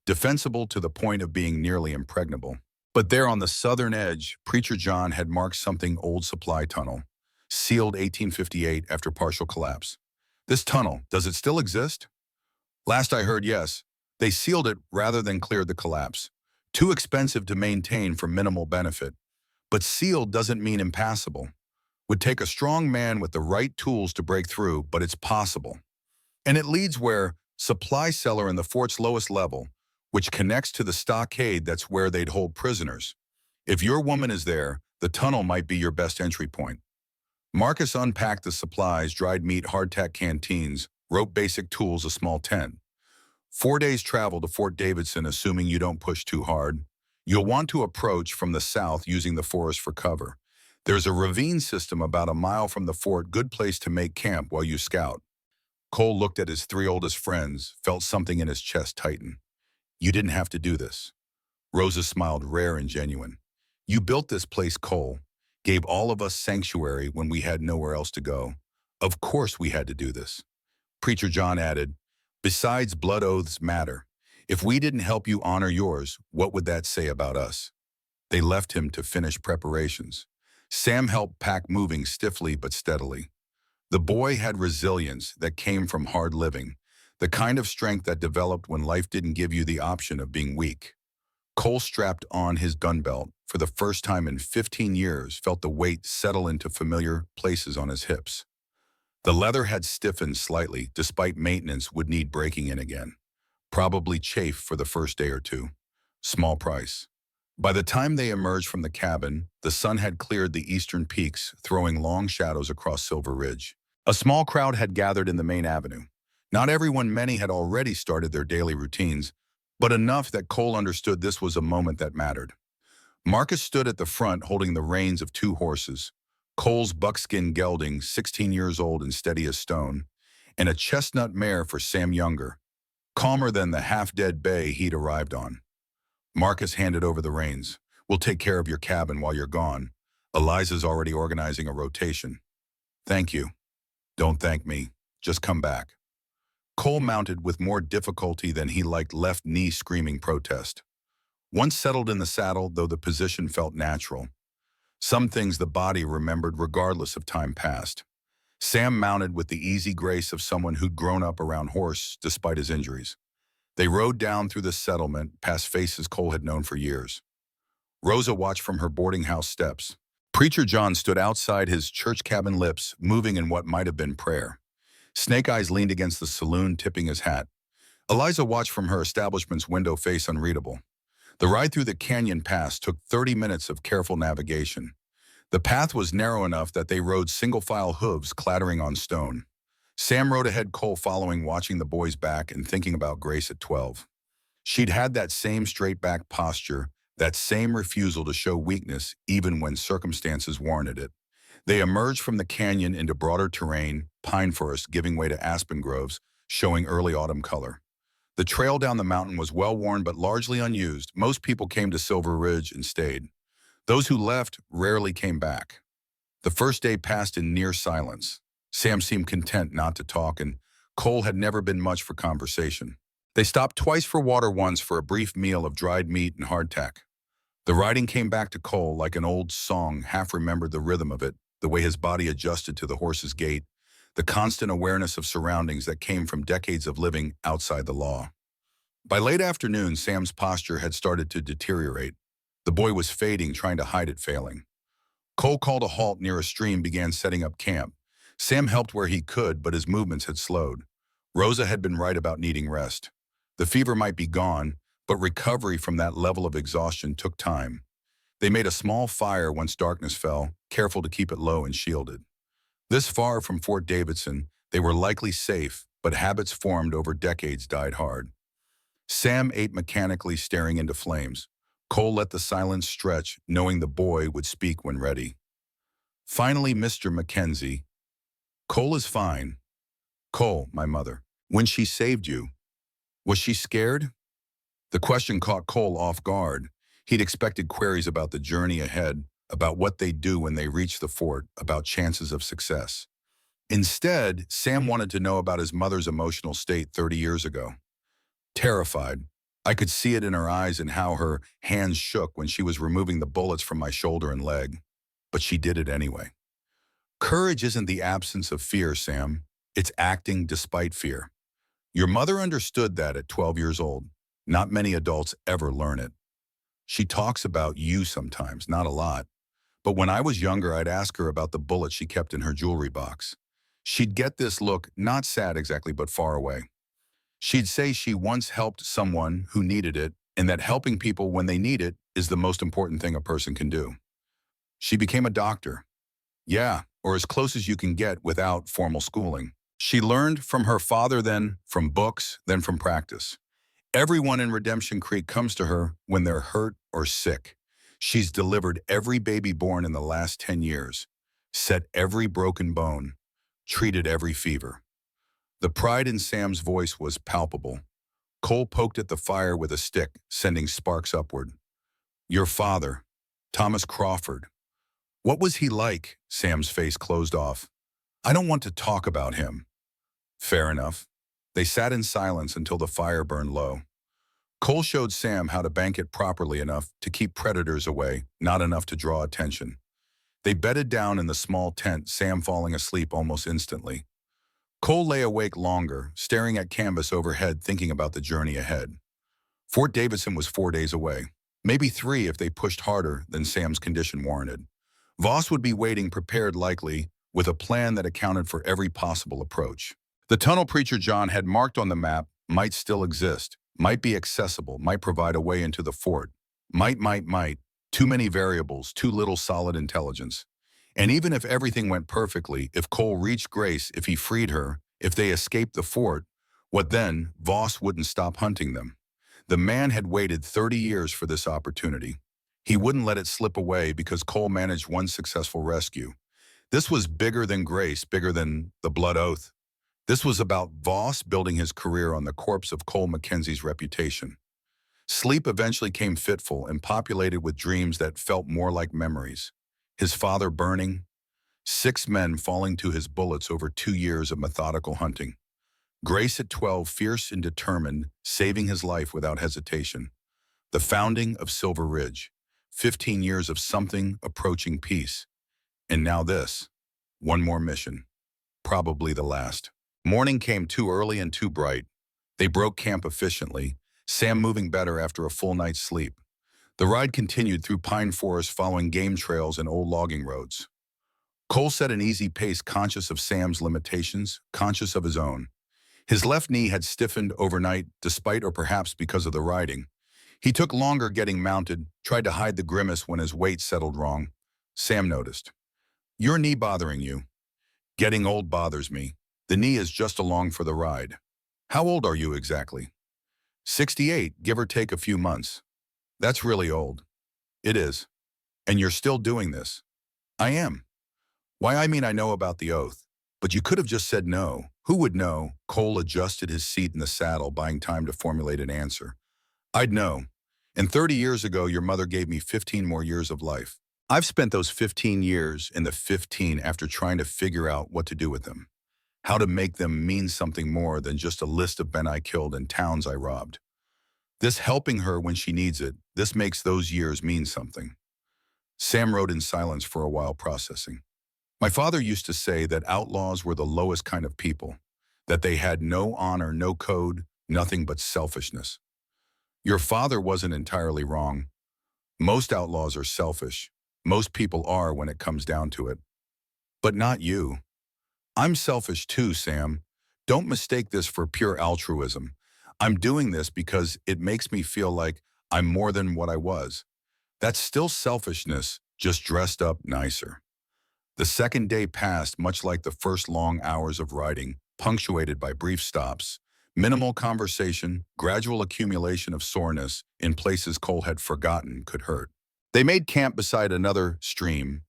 defensible to the point of being nearly impregnable. But there on the southern edge, Preacher John had marked something: old supply tunnel, sealed 1858 after partial collapse. This tunnel, does it still exist? Last I heard, yes. They sealed it rather than cleared the collapse. Too expensive to maintain for minimal benefit. But sealed doesn't mean impassable. Would take a strong man with the right tools to break through, but it's possible. And it leads where? Supply cellar in the fort's lowest level, which connects to the stockade that's where they'd hold prisoners. If your woman is there, the tunnel might be your best entry point. Marcus unpacked the supplies: dried meat, hardtack canteens, rope, basic tools, a small tent. 4 days travel to Fort Davidson, assuming you don't push too hard. You'll want to approach from the south using the forest for cover. There's a ravine system about a mile from the fort, good place to make camp while you scout. Cole looked at his 3 oldest friends, felt something in his chest tighten. You didn't have to do this. Rosa smiled, rare and genuine. You built this place, Cole. Gave all of us sanctuary when we had nowhere else to go. Of course we had to do this. Preacher John added, besides, blood oaths matter. If we didn't help you honor yours, what would that say about us? They left him to finish preparations. Sam helped pack, moving stiffly but steadily. The boy had resilience that came from hard living, the kind of strength that developed when life didn't give you the option of being weak. Cole strapped on his gun belt. For the first time in 15 years, felt the weight settle into familiar places on his hips. The leather had stiffened slightly, despite maintenance would need breaking in again. Probably chafe for the first day or two. Small price. By the time they emerged from the cabin, the sun had cleared the eastern peaks, throwing long shadows across Silver Ridge. A small crowd had gathered in the main avenue. Not everyone, many had already started their daily routines, but enough that Cole understood this was a moment that mattered. Marcus stood at the front holding the reins of two horses, Cole's buckskin gelding, 16 years old and steady as stone, and a chestnut mare for Sam Younger, calmer than the half-dead bay he'd arrived on. Marcus handed over the reins. We'll take care of your cabin while you're gone. Eliza's already organizing a rotation. Thank you. Don't thank me. Just come back. Cole mounted with more difficulty than he liked, left knee screaming protest. Once settled in the saddle, though the position felt natural. Some things the body remembered regardless of time past. Sam mounted with the easy grace of someone who'd grown up around horse despite his injuries. They rode down through the settlement, past faces Cole had known for years. Rosa watched from her boarding house steps. Preacher John stood outside his church cabin, lips moving in what might have been prayer. Snake Eyes leaned against the saloon, tipping his hat. Eliza watched from her establishment's window, face unreadable. The ride through the canyon pass took 30 minutes of careful navigation. The path was narrow enough that they rode single-file hooves clattering on stone. Sam rode ahead, Cole following, watching the boys back and thinking about Grace at 12. She'd had that same straight-back posture, that same refusal to show weakness even when circumstances warranted it. They emerged from the canyon into broader terrain, pine forest giving way to aspen groves, showing early autumn color. The trail down the mountain was well-worn but largely unused. Most people came to Silver Ridge and stayed. Those who left rarely came back. The first day passed in near silence. Sam seemed content not to talk, and Cole had never been much for conversation. They stopped twice for water, once for a brief meal of dried meat and hardtack. The riding came back to Cole like an old song, half remembered the rhythm of it, the way his body adjusted to the horse's gait, the constant awareness of surroundings that came from decades of living outside the law. By late afternoon, Sam's posture had started to deteriorate. The boy was fading, trying to hide it, failing. Cole called a halt near a stream, began setting up camp. Sam helped where he could, but his movements had slowed. Rosa had been right about needing rest. The fever might be gone, but recovery from that level of exhaustion took time. They made a small fire once darkness fell, careful to keep it low and shielded. This far from Fort Davidson, they were likely safe, but habits formed over decades died hard. Sam ate mechanically, staring into flames. Cole let the silence stretch, knowing the boy would speak when ready. Finally, Mr. Mackenzie. Cole is fine. Cole, my mother. When she saved you, was she scared? The question caught Cole off guard. He'd expected queries about the journey ahead, about what they'd do when they reached the fort, about chances of success. Instead, Sam wanted to know about his mother's emotional state 30 years ago. Terrified. I could see it in her eyes and how her hands shook when she was removing the bullets from my shoulder and leg. But she did it anyway. Courage isn't the absence of fear, Sam. It's acting despite fear. Your mother understood that at 12 years old. Not many adults ever learn it. She talks about you sometimes, not a lot. But when I was younger, I'd ask her about the bullet she kept in her jewelry box. She'd get this look, not sad exactly, but far away. She'd say she once helped someone who needed it, and that helping people when they need it is the most important thing a person can do. She became a doctor. Yeah, or as close as you can get without formal schooling. She learned from her father, then from books, then from practice. Everyone in Redemption Creek comes to her when they're hurt or sick. She's delivered every baby born in the last 10 years, set every broken bone, treated every fever. The pride in Sam's voice was palpable. Cole poked at the fire with a stick, sending sparks upward. Your father, Thomas Crawford. What was he like? Sam's face closed off. I don't want to talk about him. Fair enough. They sat in silence until the fire burned low. Cole showed Sam how to bank it properly enough to keep predators away, not enough to draw attention. They bedded down in the small tent, Sam falling asleep almost instantly. Cole lay awake longer, staring at canvas overhead, thinking about the journey ahead. Fort Davidson was 4 days away, maybe 3 if they pushed harder than Sam's condition warranted. Voss would be waiting, prepared likely, with a plan that accounted for every possible approach. The tunnel Preacher John had marked on the map might still exist, might be accessible, might provide a way into the fort. Might. Too many variables, too little solid intelligence. And even if everything went perfectly, if Cole reached Grace, if he freed her, if they escaped the fort, what then? Voss wouldn't stop hunting them. The man had waited 30 years for this opportunity. He wouldn't let it slip away because Cole managed one successful rescue. This was bigger than Grace, bigger than the blood oath. This was about Voss building his career on the corpse of Cole Mackenzie's reputation. Sleep eventually came fitful and populated with dreams that felt more like memories. His father burning, 6 men falling to his bullets over 2 years of methodical hunting. Grace at 12, fierce and determined, saving his life without hesitation. The founding of Silver Ridge, 15 years of something approaching peace. And now this, one more mission, probably the last. Morning came too early and too bright. They broke camp efficiently, Sam moving better after a full night's sleep. The ride continued through pine forest, following game trails and old logging roads. Cole set an easy pace, conscious of Sam's limitations, conscious of his own. His left knee had stiffened overnight, despite or perhaps because of the riding. He took longer getting mounted, tried to hide the grimace when his weight settled wrong. Sam noticed. "Your knee bothering you?" "Getting old bothers me. The knee is just along for the ride." "How old are you exactly?" 68, give or take a few months." "That's really old." "It is." "And you're still doing this?" "I am." "Why, I mean, I know about the oath. But you could have just said no." "Who would know?" Cole adjusted his seat in the saddle, buying time to formulate an answer. "I'd know. And 30 years ago, your mother gave me 15 more years of life. I've spent those 15 years in the 15 after trying to figure out what to do with them. How to make them mean something more than just a list of men I killed and towns I robbed. This helping her when she needs it, this makes those years mean something." Sam rode in silence for a while, processing. "My father used to say that outlaws were the lowest kind of people, that they had no honor, no code, nothing but selfishness." "Your father wasn't entirely wrong. Most outlaws are selfish. Most people are when it comes down to it. But not you." "I'm selfish too, Sam. Don't mistake this for pure altruism. I'm doing this because it makes me feel like I'm more than what I was. That's still selfishness, just dressed up nicer." The second day passed much like the first long hours of riding, punctuated by brief stops, minimal conversation, gradual accumulation of soreness in places Cole had forgotten could hurt. They made camp beside another stream,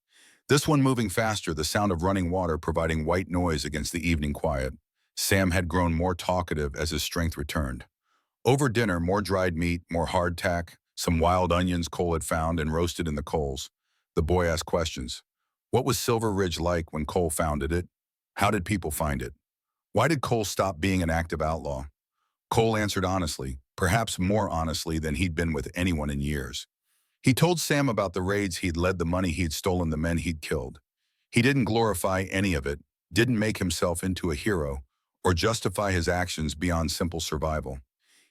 this one moving faster, the sound of running water providing white noise against the evening quiet. Sam had grown more talkative as his strength returned. Over dinner, more dried meat, more hardtack, some wild onions Cole had found and roasted in the coals. The boy asked questions. What was Silver Ridge like when Cole founded it? How did people find it? Why did Cole stop being an active outlaw? Cole answered honestly, perhaps more honestly than he'd been with anyone in years. He told Sam about the raids he'd led, the money he'd stolen, the men he'd killed. He didn't glorify any of it, didn't make himself into a hero, or justify his actions beyond simple survival.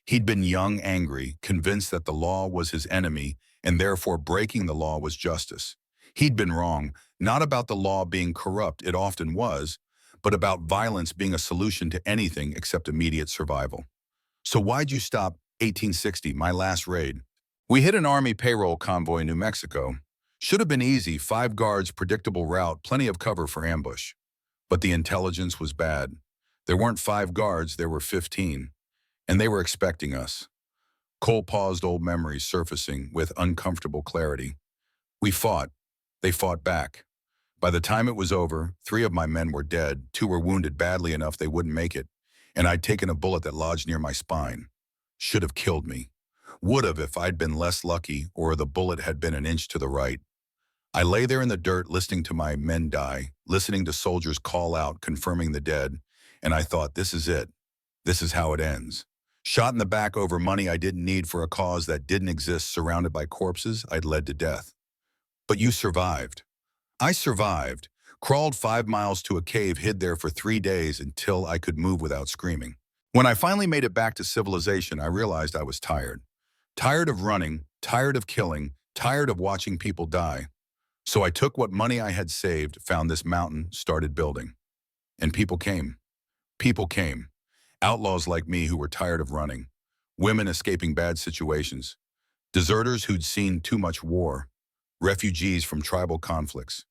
He'd been young, angry, convinced that the law was his enemy, and therefore breaking the law was justice. He'd been wrong, not about the law being corrupt, it often was, but about violence being a solution to anything except immediate survival. "So why'd you stop?" 1860, my last raid. "We hit an army payroll convoy in New Mexico. Should have been easy, 5 guards, predictable route, plenty of cover for ambush. But the intelligence was bad. There weren't 5 guards, there were 15. And they were expecting us." Cole paused, old memories surfacing with uncomfortable clarity. "We fought. They fought back. By the time it was over, 3 of my men were dead, 2 were wounded badly enough they wouldn't make it, and I'd taken a bullet that lodged near my spine. Should have killed me. Would have if I'd been less lucky or the bullet had been an inch to the right. I lay there in the dirt listening to my men die, listening to soldiers call out, confirming the dead, and I thought, this is it. This is how it ends. Shot in the back over money I didn't need for a cause that didn't exist, surrounded by corpses I'd led to death. But you survived. I survived, crawled 5 miles to a cave, hid there for 3 days until I could move without screaming. When I finally made it back to civilization, I realized I was tired. Tired of running, tired of killing, tired of watching people die. So I took what money I had saved, found this mountain, started building. And people came. People came. Outlaws like me who were tired of running. Women escaping bad situations. Deserters who'd seen too much war. Refugees from tribal conflicts.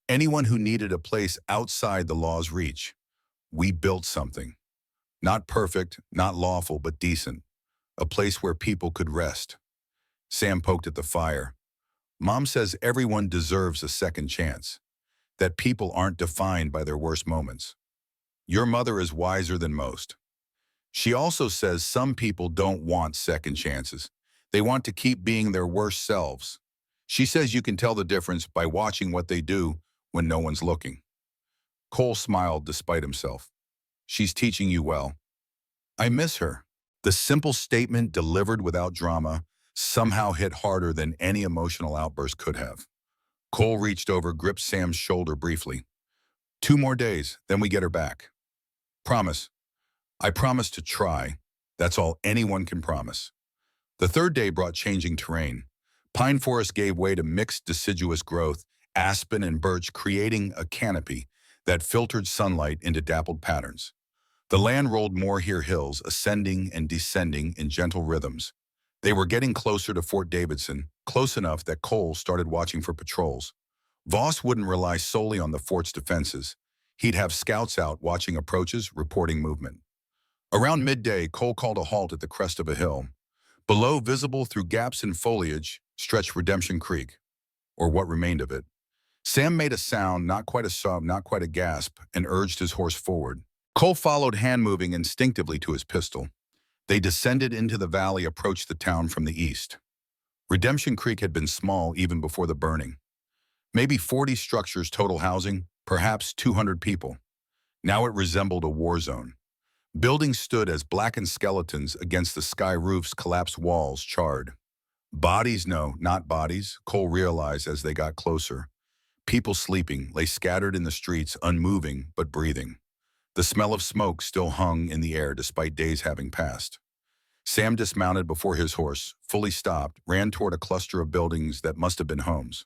Anyone who needed a place outside the law's reach. We built something. Not perfect, not lawful, but decent. A place where people could rest. Sam poked at the fire. Mom says everyone deserves a second chance. That people aren't defined by their worst moments. Your mother is wiser than most. She also says some people don't want second chances. They want to keep being their worst selves. She says you can tell the difference by watching what they do when no one's looking. Cole smiled despite himself. She's teaching you well. I miss her. The simple statement delivered without drama somehow hit harder than any emotional outburst could have. Cole reached over, gripped Sam's shoulder briefly. 2 more days, then we get her back. Promise. I promise to try. That's all anyone can promise. The 3rd day brought changing terrain. Pine forest gave way to mixed deciduous growth, aspen and birch creating a canopy that filtered sunlight into dappled patterns. The land rolled more here, hills ascending and descending in gentle rhythms. They were getting closer to Fort Davidson, close enough that Cole started watching for patrols. Voss wouldn't rely solely on the fort's defenses. He'd have scouts out watching approaches, reporting movement. Around midday, Cole called a halt at the crest of a hill. Below, visible through gaps in foliage, stretched Redemption Creek, or what remained of it. Sam made a sound, not quite a sob, not quite a gasp, and urged his horse forward. Cole followed, hand moving instinctively to his pistol. They descended into the valley, approached the town from the east. Redemption Creek had been small even before the burning. Maybe 40 structures total housing, perhaps 200 people. Now it resembled a war zone. Buildings stood as blackened skeletons against the sky roofs, collapsed walls charred. Bodies, no, not bodies, Cole realized as they got closer. People sleeping lay scattered in the streets, unmoving but breathing. The smell of smoke still hung in the air despite days having passed. Sam dismounted before his horse, fully stopped, ran toward a cluster of buildings that must have been homes.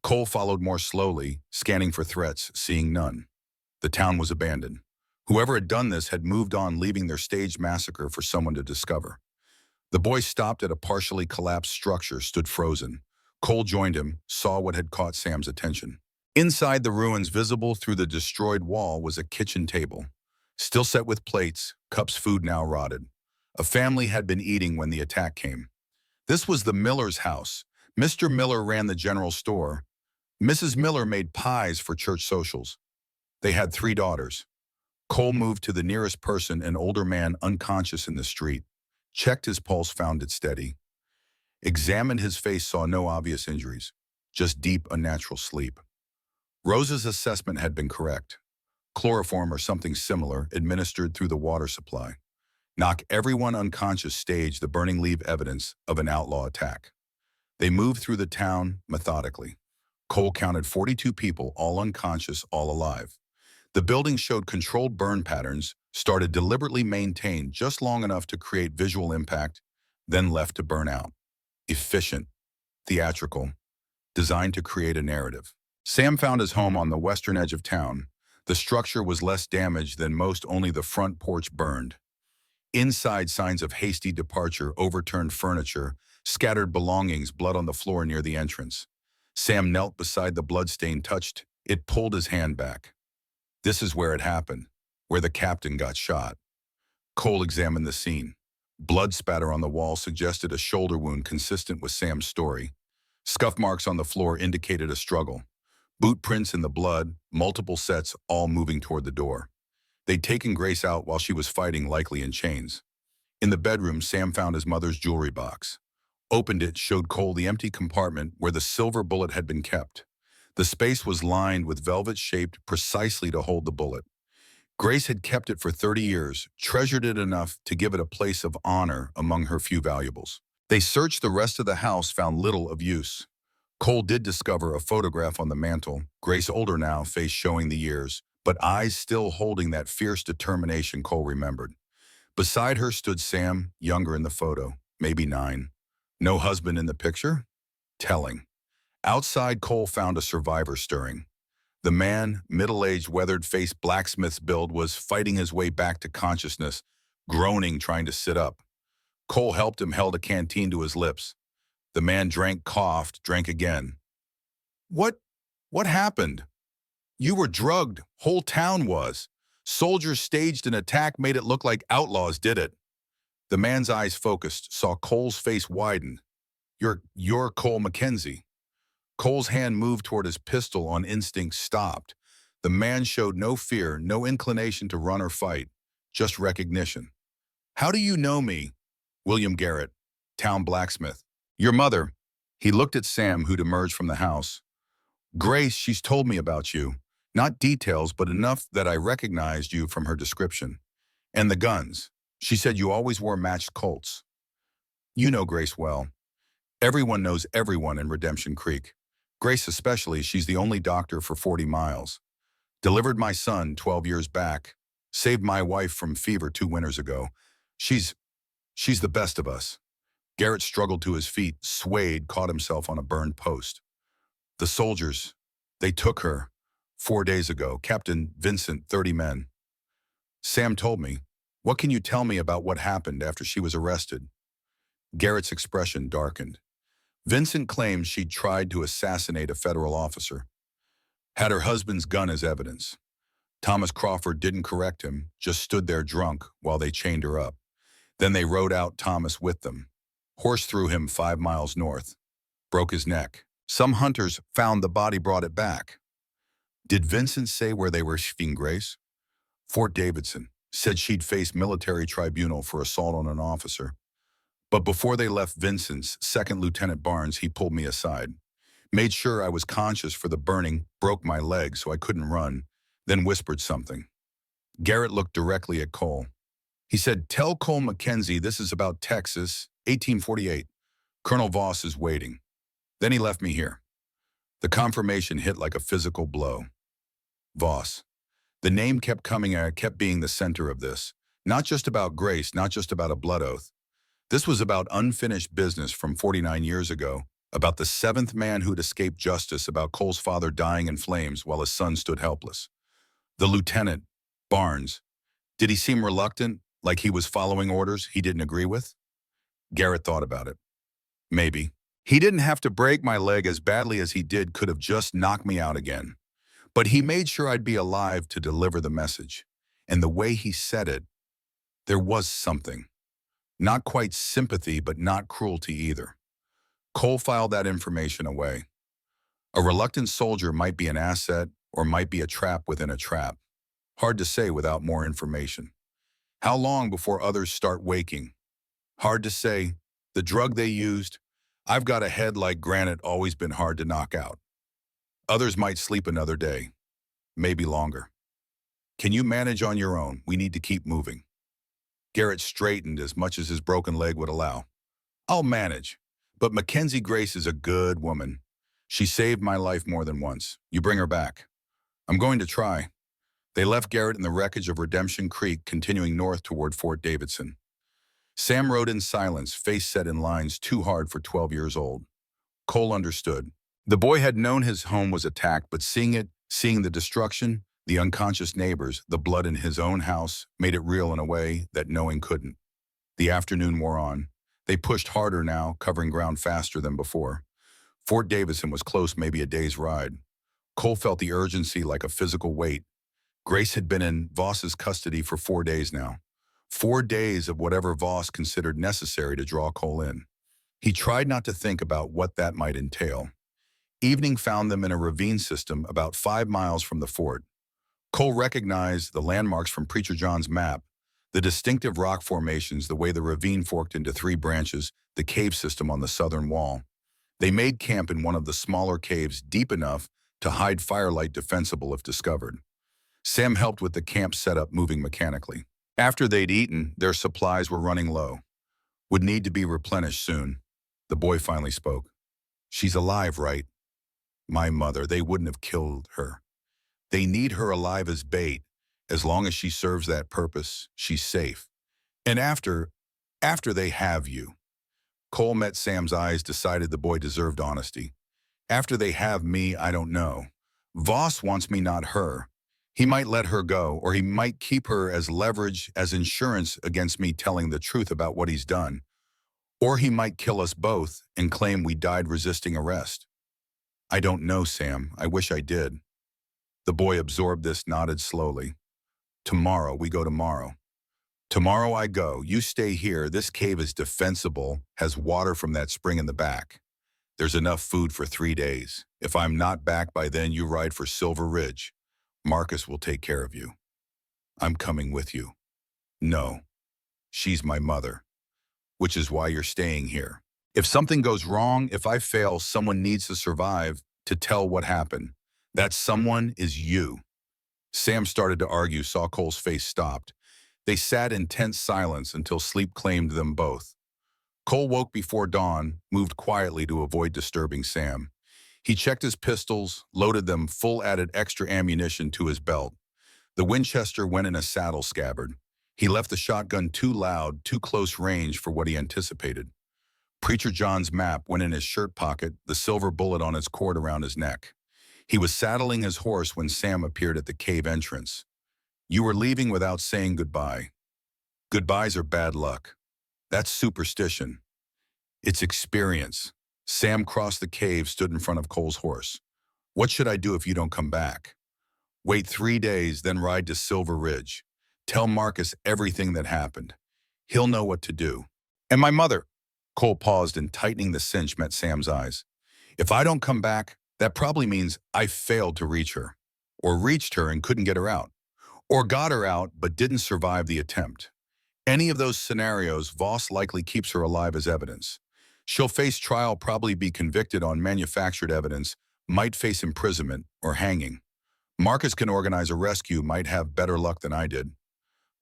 Cole followed more slowly, scanning for threats, seeing none. The town was abandoned. Whoever had done this had moved on, leaving their staged massacre for someone to discover. The boy stopped at a partially collapsed structure, stood frozen. Cole joined him, saw what had caught Sam's attention. Inside the ruins, visible through the destroyed wall, was a kitchen table. Still set with plates, cups, food now rotted. A family had been eating when the attack came. This was the Miller's house. Mr. Miller ran the general store. Mrs. Miller made pies for church socials. They had 3 daughters. Cole moved to the nearest person, an older man unconscious in the street. Checked his pulse, found it steady. Examined his face, saw no obvious injuries, just deep, unnatural sleep. Rose's assessment had been correct. Chloroform or something similar, administered through the water supply. Knock everyone unconscious, stage the burning, leave evidence of an outlaw attack. They moved through the town methodically. Cole counted 42 people, all unconscious, all alive. The building showed controlled burn patterns, started deliberately maintained just long enough to create visual impact, then left to burn out. Efficient, theatrical, designed to create a narrative. Sam found his home on the western edge of town. The structure was less damaged than most, only the front porch burned. Inside, signs of hasty departure, overturned furniture, scattered belongings, blood on the floor near the entrance. Sam knelt beside the bloodstain, touched it, pulled his hand back. This is where it happened, where the captain got shot. Cole examined the scene. Blood spatter on the wall suggested a shoulder wound consistent with Sam's story. Scuff marks on the floor indicated a struggle. Boot prints in the blood, multiple sets, all moving toward the door. They'd taken Grace out while she was fighting, likely in chains. In the bedroom, Sam found his mother's jewelry box. Opened it, showed Cole the empty compartment where the silver bullet had been kept. The space was lined with velvet shaped precisely to hold the bullet. Grace had kept it for 30 years, treasured it enough to give it a place of honor among her few valuables. They searched the rest of the house, found little of use. Cole did discover a photograph on the mantel, Grace older now, face showing the years, but eyes still holding that fierce determination Cole remembered. Beside her stood Sam, younger in the photo, maybe 9. No husband in the picture? Telling. Outside, Cole found a survivor stirring. The man, middle-aged, weathered-faced blacksmith's build, was fighting his way back to consciousness, groaning, trying to sit up. Cole helped him, held a canteen to his lips. The man drank, coughed, drank again. What? What happened? You were drugged. Whole town was. Soldiers staged an attack, made it look like outlaws did it. The man's eyes focused, saw Cole's face widen. You're Cole Mackenzie. Cole's hand moved toward his pistol, on instinct stopped. The man showed no fear, no inclination to run or fight, just recognition. How do you know me? William Garrett, town blacksmith. Your mother. He looked at Sam, who'd emerged from the house. Grace, she's told me about you. Not details, but enough that I recognized you from her description. And the guns. She said you always wore matched Colts. You know Grace well. Everyone knows everyone in Redemption Creek. Grace especially, she's the only doctor for 40 miles. Delivered my son 12 years back. Saved my wife from fever 2 winters ago. She's the best of us. Garrett struggled to his feet, swayed, caught himself on a burned post. The soldiers, they took her 4 days ago. Captain Vincent, 30 men. Sam told me. What can you tell me about what happened after she was arrested? Garrett's expression darkened. Vincent claims she'd tried to assassinate a federal officer. Had her husband's gun as evidence. Thomas Crawford didn't correct him, just stood there drunk while they chained her up. Then they rode out Thomas with them. Horse threw him 5 miles north. Broke his neck. Some hunters found the body, brought it back. Did Vincent say where they were shooting Grace? Fort Davidson. Said she'd face military tribunal for assault on an officer. But before they left Vincent's, 2nd Lieutenant Barnes, he pulled me aside. Made sure I was conscious for the burning, broke my leg so I couldn't run, then whispered something. Garrett looked directly at Cole. He said, "Tell Cole Mackenzie this is about Texas, 1848. Colonel Voss is waiting." Then he left me here. The confirmation hit like a physical blow. Voss. The name kept coming, I kept being the center of this. Not just about Grace, not just about a blood oath. This was about unfinished business from 49 years ago, about the 7th man who'd escaped justice, about Cole's father dying in flames while his son stood helpless. The lieutenant, Barnes, did he seem reluctant, like he was following orders he didn't agree with? Garrett thought about it. Maybe. He didn't have to break my leg as badly as he did, could have just knocked me out again. But he made sure I'd be alive to deliver the message. And the way he said it, there was something. Not quite sympathy, but not cruelty either. Cole filed that information away. A reluctant soldier might be an asset or might be a trap within a trap. Hard to say without more information. How long before others start waking? Hard to say. The drug they used, I've got a head like granite, always been hard to knock out. Others might sleep another day, maybe longer. Can you manage on your own? We need to keep moving. Garrett straightened as much as his broken leg would allow. I'll manage, but Mackenzie Grace is a good woman. She saved my life more than once. You bring her back. I'm going to try. They left Garrett in the wreckage of Redemption Creek, continuing north toward Fort Davidson. Sam rode in silence, face set in lines too hard for 12 years old. Cole understood. The boy had known his home was attacked, but seeing it, seeing the destruction, the unconscious neighbors, the blood in his own house, made it real in a way that knowing couldn't. The afternoon wore on. They pushed harder now, covering ground faster than before. Fort Davidson was close, maybe a day's ride. Cole felt the urgency like a physical weight. Grace had been in Voss's custody for 4 days now. 4 days of whatever Voss considered necessary to draw Cole in. He tried not to think about what that might entail. Evening found them in a ravine system about 5 miles from the fort. Cole recognized the landmarks from Preacher John's map, the distinctive rock formations, the way the ravine forked into 3 branches, the cave system on the southern wall. They made camp in one of the smaller caves, deep enough to hide firelight defensible if discovered. Sam helped with the camp setup moving mechanically. After they'd eaten, their supplies were running low. Would need to be replenished soon. The boy finally spoke. She's alive, right? My mother, they wouldn't have killed her. They need her alive as bait. As long as she serves that purpose, she's safe. And after they have you. Cole met Sam's eyes, decided the boy deserved honesty. After they have me, I don't know. Voss wants me, not her. He might let her go, or he might keep her as leverage, as insurance against me telling the truth about what he's done. Or he might kill us both and claim we died resisting arrest. I don't know, Sam. I wish I did. The boy absorbed this, nodded slowly. Tomorrow, we go tomorrow. Tomorrow I go. You stay here. This cave is defensible, has water from that spring in the back. There's enough food for 3 days. If I'm not back by then, you ride for Silver Ridge. Marcus will take care of you. I'm coming with you. No, she's my mother, which is why you're staying here. If something goes wrong, if I fail, someone needs to survive to tell what happened. That someone is you. Sam started to argue, saw Cole's face stopped. They sat in tense silence until sleep claimed them both. Cole woke before dawn, moved quietly to avoid disturbing Sam. He checked his pistols, loaded them full, added extra ammunition to his belt. The Winchester went in a saddle scabbard. He left the shotgun too loud, too close range for what he anticipated. Preacher John's map went in his shirt pocket, the silver bullet on its cord around his neck. He was saddling his horse when Sam appeared at the cave entrance. You were leaving without saying goodbye. Goodbyes are bad luck. That's superstition. It's experience. Sam crossed the cave, stood in front of Cole's horse. What should I do if you don't come back? Wait 3 days, then ride to Silver Ridge. Tell Marcus everything that happened. He'll know what to do. And my mother. Cole paused, and tightening the cinch met Sam's eyes. If I don't come back, that probably means I failed to reach her. Or reached her and couldn't get her out. Or got her out but didn't survive the attempt. Any of those scenarios, Voss likely keeps her alive as evidence. She'll face trial, probably be convicted on manufactured evidence, might face imprisonment or hanging. Marcus can organize a rescue, might have better luck than I did.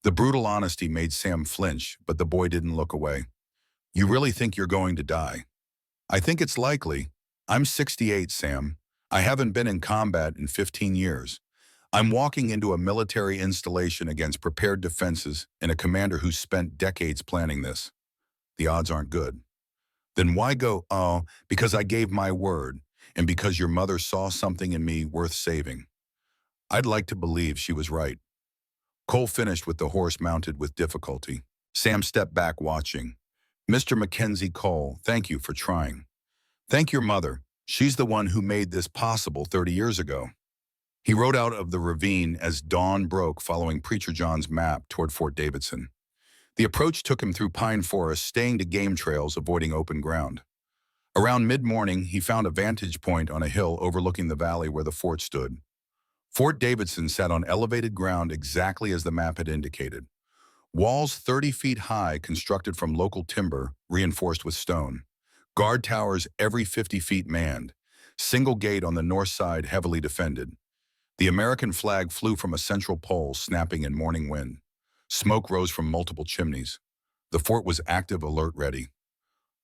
The brutal honesty made Sam flinch, but the boy didn't look away. You really think you're going to die? I think it's likely. I'm 68, Sam. I haven't been in combat in 15 years. I'm walking into a military installation against prepared defenses and a commander who's spent decades planning this. The odds aren't good. Then why go, oh, because I gave my word, and because your mother saw something in me worth saving. I'd like to believe she was right. Cole finished with the horse mounted with difficulty. Sam stepped back, watching. Mr. Mackenzie Cole, thank you for trying. Thank your mother. She's the one who made this possible 30 years ago. He rode out of the ravine as dawn broke, following Preacher John's map toward Fort Davidson. The approach took him through pine forests, staying to game trails, avoiding open ground. Around mid-morning, he found a vantage point on a hill overlooking the valley where the fort stood. Fort Davidson sat on elevated ground exactly as the map had indicated. Walls 30 feet high, constructed from local timber, reinforced with stone. Guard towers every 50 feet manned. Single gate on the north side, heavily defended. The American flag flew from a central pole, snapping in morning wind. Smoke rose from multiple chimneys. The fort was active, alert, ready.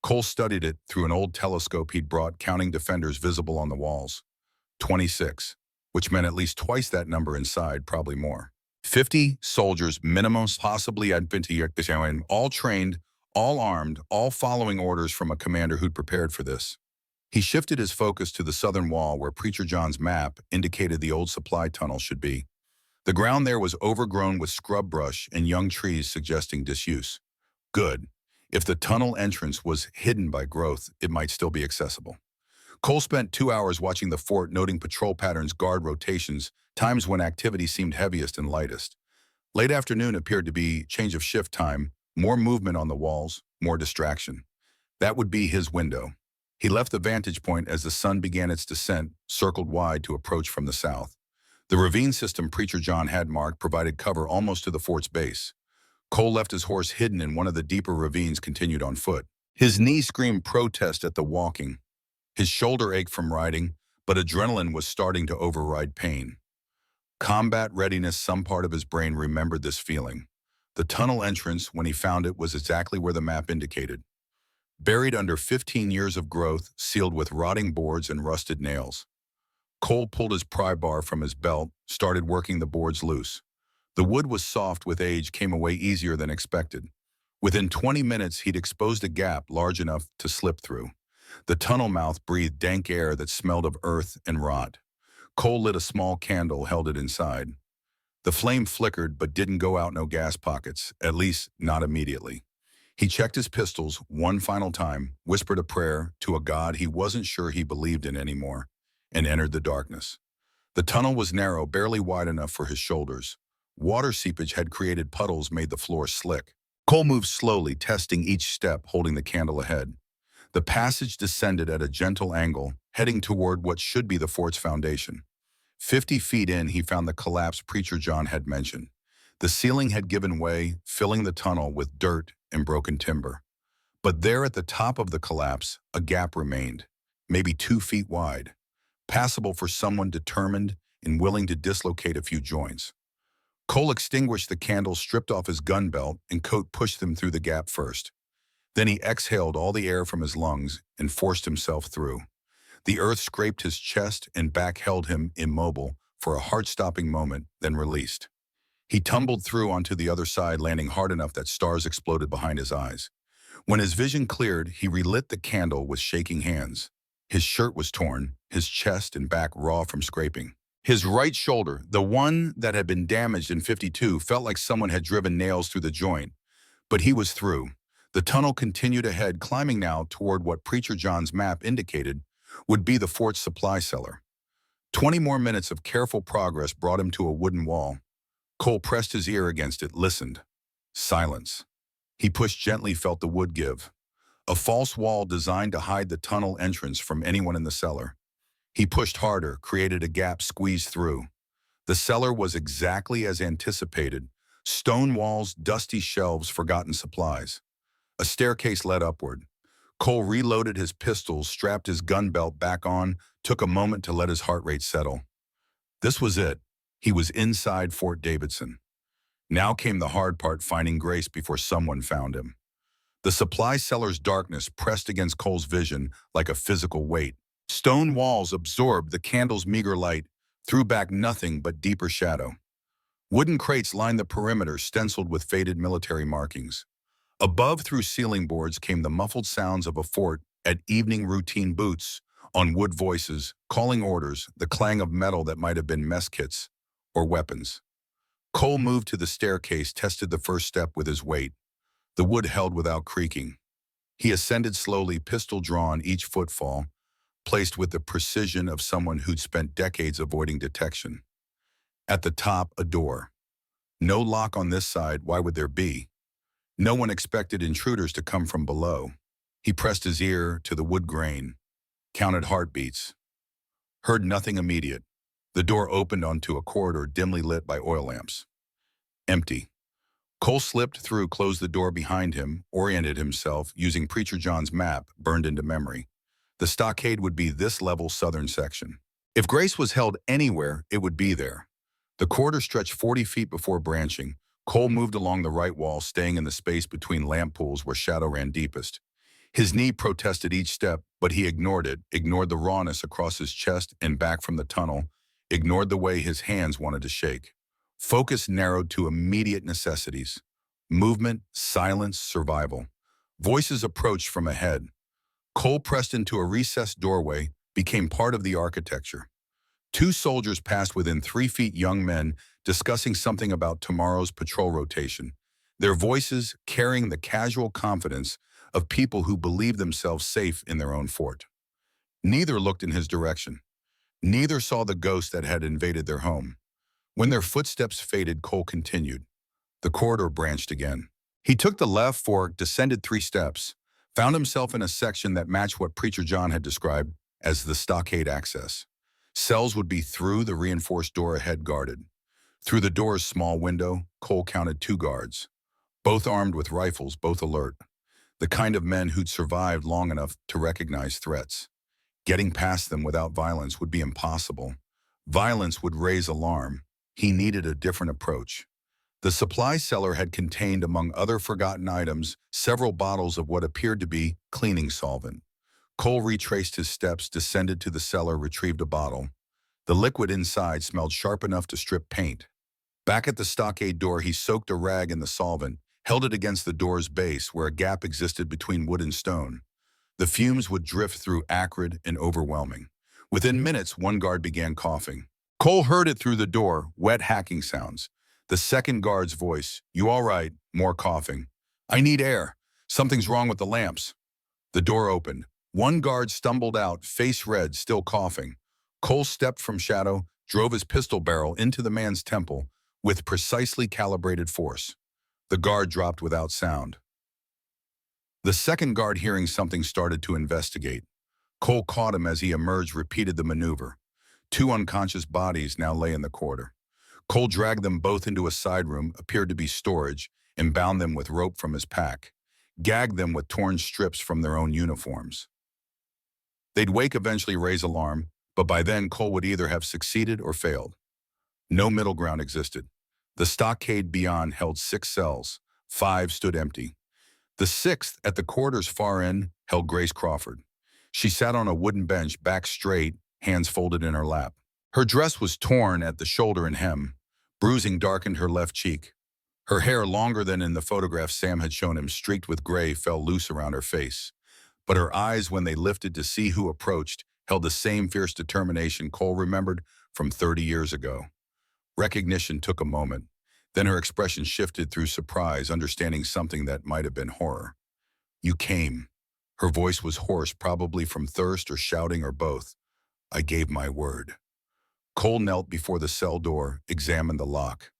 Cole studied it through an old telescope he'd brought, counting defenders visible on the walls. 26, which meant at least twice that number inside, probably more. 50 soldiers minimum, possibly all trained, all armed, all following orders from a commander who'd prepared for this. He shifted his focus to the southern wall where Preacher John's map indicated the old supply tunnel should be. The ground there was overgrown with scrub brush and young trees suggesting disuse. Good. If the tunnel entrance was hidden by growth, it might still be accessible. Cole spent 2 hours watching the fort, noting patrol patterns, guard rotations, times when activity seemed heaviest and lightest. Late afternoon appeared to be change of shift time, more movement on the walls, more distraction. That would be his window. He left the vantage point as the sun began its descent, circled wide to approach from the south. The ravine system Preacher John had marked provided cover almost to the fort's base. Cole left his horse hidden in one of the deeper ravines, continued on foot. His knee screamed protest at the walking. His shoulder ached from riding, but adrenaline was starting to override pain. Combat readiness, some part of his brain remembered this feeling. The tunnel entrance, when he found it, was exactly where the map indicated. Buried under 15 years of growth, sealed with rotting boards and rusted nails. Cole pulled his pry bar from his belt, started working the boards loose. The wood was soft with age, came away easier than expected. Within 20 minutes, he'd exposed a gap large enough to slip through. The tunnel mouth breathed dank air that smelled of earth and rot. Cole lit a small candle, held it inside. The flame flickered but didn't go out, no gas pockets, at least not immediately. He checked his pistols one final time, whispered a prayer to a god he wasn't sure he believed in anymore, and entered the darkness. The tunnel was narrow, barely wide enough for his shoulders. Water seepage had created puddles, made the floor slick. Cole moved slowly, testing each step, holding the candle ahead. The passage descended at a gentle angle, heading toward what should be the fort's foundation. 50 feet in, he found the collapse Preacher John had mentioned. The ceiling had given way, filling the tunnel with dirt and broken timber. But there at the top of the collapse, a gap remained, maybe 2 feet wide, passable for someone determined and willing to dislocate a few joints. Cole extinguished the candle, stripped off his gun belt, and coat pushed them through the gap first. Then he exhaled all the air from his lungs and forced himself through. The earth scraped his chest and back, held him immobile for a heart-stopping moment, then released. He tumbled through onto the other side, landing hard enough that stars exploded behind his eyes. When his vision cleared, he relit the candle with shaking hands. His shirt was torn, his chest and back raw from scraping. His right shoulder, the one that had been damaged in '52, felt like someone had driven nails through the joint. But he was through. The tunnel continued ahead, climbing now toward what Preacher John's map indicated would be the fort's supply cellar. 20 more minutes of careful progress brought him to a wooden wall. Cole pressed his ear against it, listened. Silence. He pushed gently, felt the wood give. A false wall designed to hide the tunnel entrance from anyone in the cellar. He pushed harder, created a gap, squeezed through. The cellar was exactly as anticipated. Stone walls, dusty shelves, forgotten supplies. A staircase led upward. Cole reloaded his pistols, strapped his gun belt back on, took a moment to let his heart rate settle. This was it. He was inside Fort Davidson. Now came the hard part, finding Grace before someone found him. The supply cellar's darkness pressed against Cole's vision like a physical weight. Stone walls absorbed the candle's meager light, threw back nothing but deeper shadow. Wooden crates lined the perimeter, stenciled with faded military markings. Above, through ceiling boards, came the muffled sounds of a fort at evening, routine boots on wood, voices, calling orders, the clang of metal that might have been mess kits or weapons. Cole moved to the staircase, tested the first step with his weight. The wood held without creaking. He ascended slowly, pistol drawn, each footfall placed with the precision of someone who'd spent decades avoiding detection. At the top, a door. No lock on this side, why would there be? No one expected intruders to come from below. He pressed his ear to the wood grain, counted heartbeats, heard nothing immediate. The door opened onto a corridor dimly lit by oil lamps. Empty. Cole slipped through, closed the door behind him, oriented himself using Preacher John's map burned into memory. The stockade would be this level southern section. If Grace was held anywhere, it would be there. The corridor stretched 40 feet before branching. Cole moved along the right wall, staying in the space between lamp pools where shadow ran deepest. His knee protested each step, but he ignored it, ignored the rawness across his chest and back from the tunnel, ignored the way his hands wanted to shake. Focus narrowed to immediate necessities. Movement, silence, survival. Voices approached from ahead. Cole pressed into a recessed doorway, became part of the architecture. 2 soldiers passed within 3 feet, young men discussing something about tomorrow's patrol rotation, their voices carrying the casual confidence of people who believe themselves safe in their own fort. Neither looked in his direction. Neither saw the ghost that had invaded their home. When their footsteps faded, Cole continued. The corridor branched again. He took the left fork, descended 3 steps, found himself in a section that matched what Preacher John had described as the stockade access. Cells would be through the reinforced door ahead, guarded. Through the door's small window, Cole counted 2 guards, both armed with rifles, both alert, the kind of men who'd survived long enough to recognize threats. Getting past them without violence would be impossible. Violence would raise alarm. He needed a different approach. The supply cellar had contained, among other forgotten items, several bottles of what appeared to be cleaning solvent. Cole retraced his steps, descended to the cellar, retrieved a bottle. The liquid inside smelled sharp enough to strip paint. Back at the stockade door, he soaked a rag in the solvent, held it against the door's base where a gap existed between wood and stone. The fumes would drift through, acrid and overwhelming. Within minutes, one guard began coughing. Cole heard it through the door, wet hacking sounds. The second guard's voice, "You all right?" More coughing. "I need air. Something's wrong with the lamps." The door opened. One guard stumbled out, face red, still coughing. Cole stepped from shadow, drove his pistol barrel into the man's temple with precisely calibrated force. The guard dropped without sound. The second guard, hearing something, started to investigate. Cole caught him as he emerged, repeated the maneuver. Two unconscious bodies now lay in the corridor. Cole dragged them both into a side room, appeared to be storage, and bound them with rope from his pack, gagged them with torn strips from their own uniforms. They'd wake, eventually raise alarm, but by then Cole would either have succeeded or failed. No middle ground existed. The stockade beyond held 6 cells. 5 stood empty. The 6th, at the corridor's far end, held Grace Crawford. She sat on a wooden bench, back straight, hands folded in her lap. Her dress was torn at the shoulder and hem. Bruising darkened her left cheek. Her hair, longer than in the photograph Sam had shown him, streaked with gray, fell loose around her face. But her eyes, when they lifted to see who approached, held the same fierce determination Cole remembered from 30 years ago. Recognition took a moment. Then her expression shifted through surprise, understanding something that might have been horror. "You came." Her voice was hoarse, probably from thirst or shouting or both. "I gave my word." Cole knelt before the cell door, examined the lock.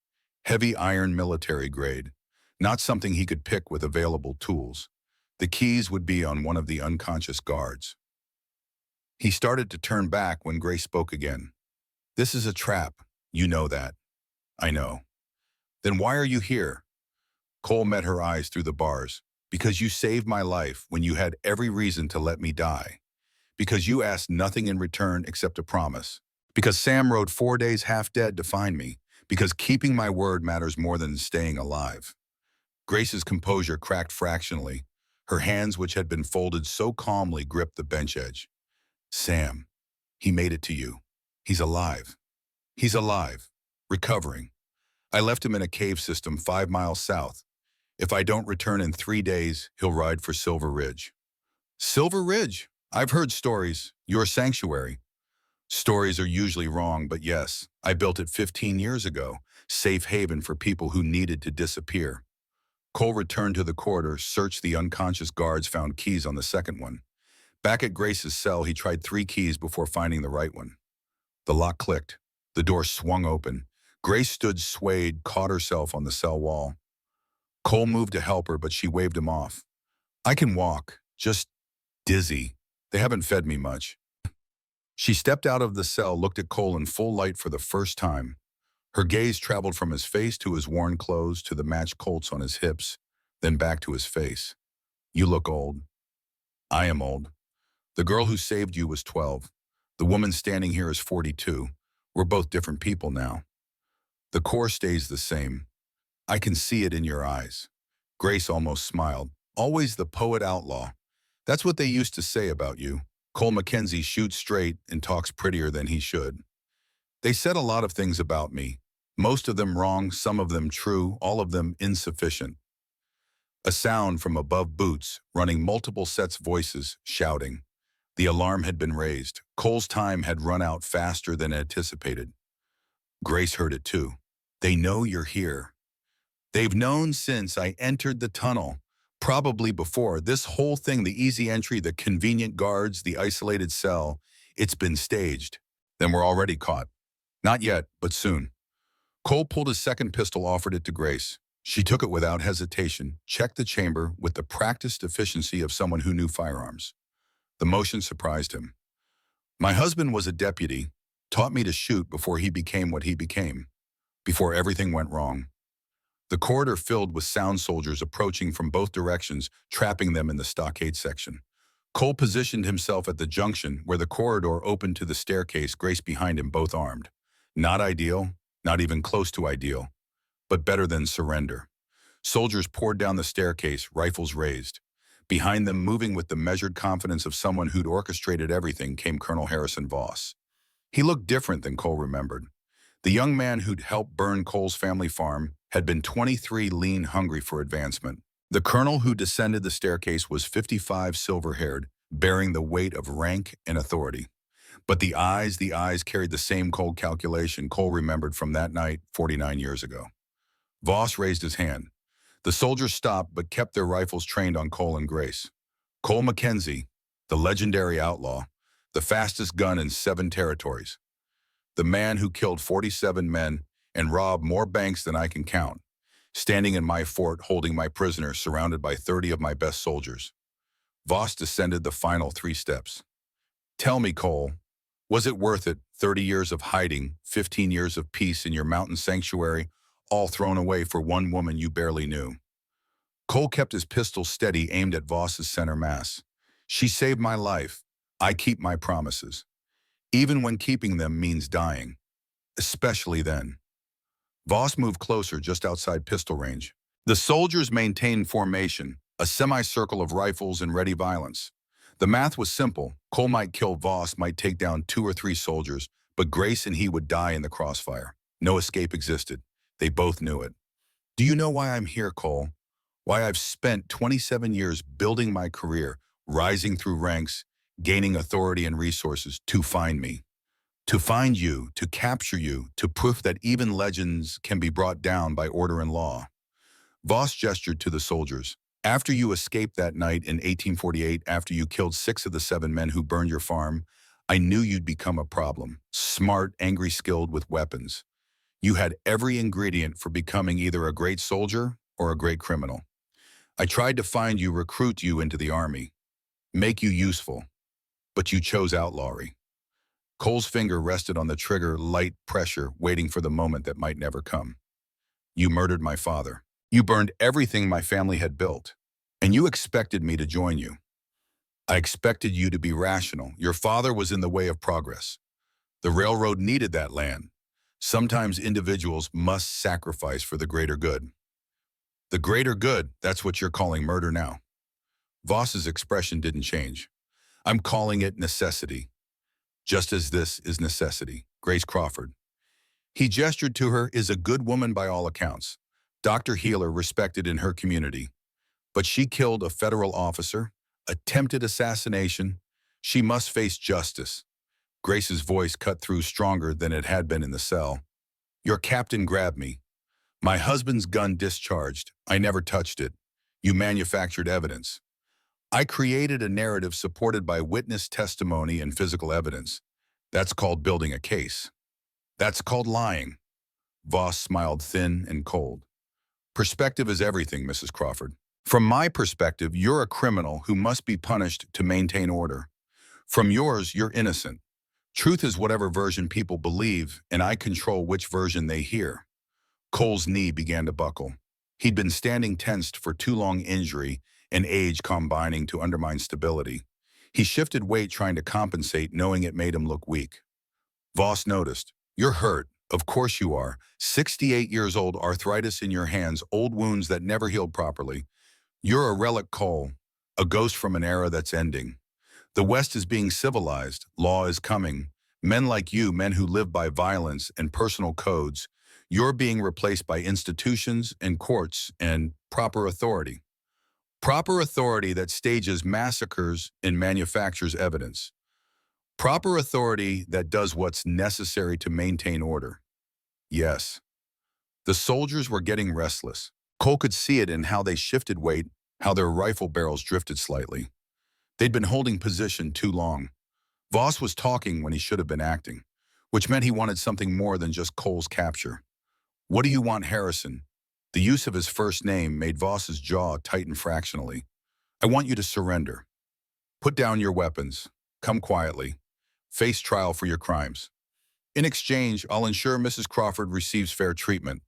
Heavy iron, military grade. Not something he could pick with available tools. The keys would be on one of the unconscious guards. He started to turn back when Grace spoke again. "This is a trap. You know that." "I know." "Then why are you here?" Cole met her eyes through the bars. "Because you saved my life when you had every reason to let me die. Because you asked nothing in return except a promise. Because Sam rode 4 days half dead to find me. Because keeping my word matters more than staying alive." Grace's composure cracked fractionally. Her hands, which had been folded so calmly, gripped the bench edge. "Sam, he made it to you. He's alive. He's alive. Recovering. I left him in a cave system 5 miles south. If I don't return in 3 days, he'll ride for Silver Ridge." "Silver Ridge? I've heard stories. Your sanctuary." "Stories are usually wrong, but yes, I built it 15 years ago. Safe haven for people who needed to disappear." Cole returned to the corridor, searched the unconscious guards, found keys on the second one. Back at Grace's cell, he tried 3 keys before finding the right one. The lock clicked. The door swung open. Grace stood swayed, caught herself on the cell wall. Cole moved to help her, but she waved him off. "I can walk, just dizzy. They haven't fed me much." She stepped out of the cell, looked at Cole in full light for the first time. Her gaze traveled from his face to his worn clothes to the matched Colts on his hips, then back to his face. "You look old." "I am old. The girl who saved you was 12. The woman standing here is 42. We're both different people now. The core stays the same. I can see it in your eyes." Grace almost smiled. "Always the poet outlaw. That's what they used to say about you. Cole Mackenzie shoots straight and talks prettier than he should. They said a lot of things about me. Most of them wrong, some of them true, all of them insufficient." A sound from above boots, running multiple sets, voices, shouting. The alarm had been raised. Cole's time had run out faster than anticipated. Grace heard it too. "They know you're here. They've known since I entered the tunnel. Probably before. This whole thing, the easy entry, the convenient guards, the isolated cell, it's been staged. Then we're already caught." "Not yet, but soon." Cole pulled his second pistol, offered it to Grace. She took it without hesitation, checked the chamber with the practiced efficiency of someone who knew firearms. The motion surprised him. "My husband was a deputy, taught me to shoot before he became what he became, before everything went wrong." The corridor filled with sound soldiers approaching from both directions, trapping them in the stockade section. Cole positioned himself at the junction where the corridor opened to the staircase, Grace behind him, both armed. Not ideal, not even close to ideal, but better than surrender. Soldiers poured down the staircase, rifles raised. Behind them, moving with the measured confidence of someone who'd orchestrated everything, came Colonel Harrison Voss. He looked different than Cole remembered. The young man who'd helped burn Cole's family farm had been 23, lean, hungry for advancement. The colonel who descended the staircase was 55, silver-haired, bearing the weight of rank and authority. But the eyes carried the same cold calculation Cole remembered from that night 49 years ago. Voss raised his hand. The soldiers stopped but kept their rifles trained on Cole and Grace. Cole Mackenzie, the legendary outlaw, the fastest gun in 7 territories. The man who killed 47 men and robbed more banks than I can count, standing in my fort holding my prisoners surrounded by 30 of my best soldiers. Voss descended the final 3 steps. Tell me, Cole, was it worth it, 30 years of hiding, 15 years of peace in your mountain sanctuary, all thrown away for one woman you barely knew? Cole kept his pistol steady, aimed at Voss's center mass. She saved my life. I keep my promises. Even when keeping them means dying. Especially then. Voss moved closer, just outside pistol range. The soldiers maintained formation, a semicircle of rifles and ready violence. The math was simple. Cole might kill Voss, might take down 2 or 3 soldiers, but Grace and he would die in the crossfire. No escape existed. They both knew it. Do you know why I'm here, Cole? Why I've spent 27 years building my career, rising through ranks, gaining authority and resources to find me. To find you, to capture you, to prove that even legends can be brought down by order and law. Voss gestured to the soldiers. After you escaped that night in 1848, after you killed 6 of the 7 men who burned your farm, I knew you'd become a problem. Smart, angry, skilled with weapons. You had every ingredient for becoming either a great soldier or a great criminal. I tried to find you, recruit you into the army, make you useful, but you chose outlawry. Cole's finger rested on the trigger, light pressure, waiting for the moment that might never come. You murdered my father. You burned everything my family had built, and you expected me to join you. I expected you to be rational. Your father was in the way of progress. The railroad needed that land. Sometimes individuals must sacrifice for the greater good. The greater good, that's what you're calling murder now. Voss's expression didn't change. I'm calling it necessity. Just as this is necessity. Grace Crawford. He gestured to her, is a good woman by all accounts. Dr. Healer, respected in her community. But she killed a federal officer, attempted assassination. She must face justice. Grace's voice cut through stronger than it had been in the cell. Your captain grabbed me. My husband's gun discharged. I never touched it. You manufactured evidence. I created a narrative supported by witness testimony and physical evidence. That's called building a case. That's called lying. Voss smiled, thin and cold. Perspective is everything, Mrs. Crawford. From my perspective, you're a criminal who must be punished to maintain order. From yours, you're innocent. Truth is whatever version people believe, and I control which version they hear. Cole's knee began to buckle. He'd been standing tensed for too long, injury and age combining to undermine stability. He shifted weight, trying to compensate, knowing it made him look weak. Voss noticed. You're hurt. Of course you are. 68 years old, arthritis in your hands, old wounds that never healed properly. You're a relic, Cole, a ghost from an era that's ending. The West is being civilized. Law is coming. Men like you, men who live by violence and personal codes, you're being replaced by institutions and courts and proper authority. Proper authority that stages massacres and manufactures evidence. Proper authority that does what's necessary to maintain order. Yes. The soldiers were getting restless. Cole could see it in how they shifted weight, how their rifle barrels drifted slightly. They'd been holding position too long. Voss was talking when he should have been acting, which meant he wanted something more than just Cole's capture. What do you want, Harrison? The use of his first name made Voss's jaw tighten fractionally. I want you to surrender. Put down your weapons. Come quietly. Face trial for your crimes. In exchange, I'll ensure Mrs. Crawford receives fair treatment.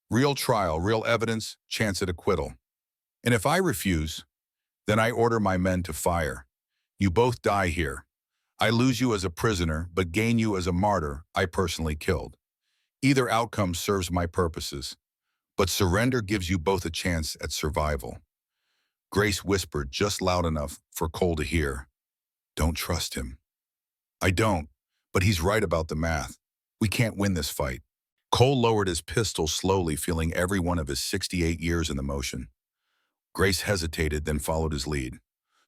Real trial, real evidence, chance at acquittal. And if I refuse, then I order my men to fire. You both die here. I lose you as a prisoner, but gain you as a martyr I personally killed. Either outcome serves my purposes, but surrender gives you both a chance at survival." Grace whispered just loud enough for Cole to hear. "Don't trust him." "I don't, but he's right about the math. We can't win this fight." Cole lowered his pistol slowly, feeling every one of his 68 years in the motion. Grace hesitated, then followed his lead.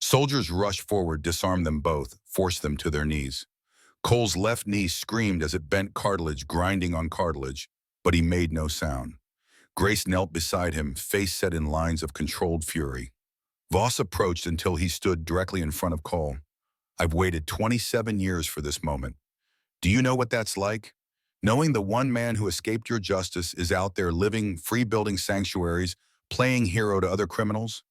Soldiers rushed forward, disarmed them both, forced them to their knees. Cole's left knee screamed as it bent cartilage, grinding on cartilage, but he made no sound. Grace knelt beside him, face set in lines of controlled fury. Voss approached until he stood directly in front of Cole. "I've waited 27 years for this moment. Do you know what that's like? Knowing the one man who escaped your justice is out there living, free, building sanctuaries, playing hero to other criminals?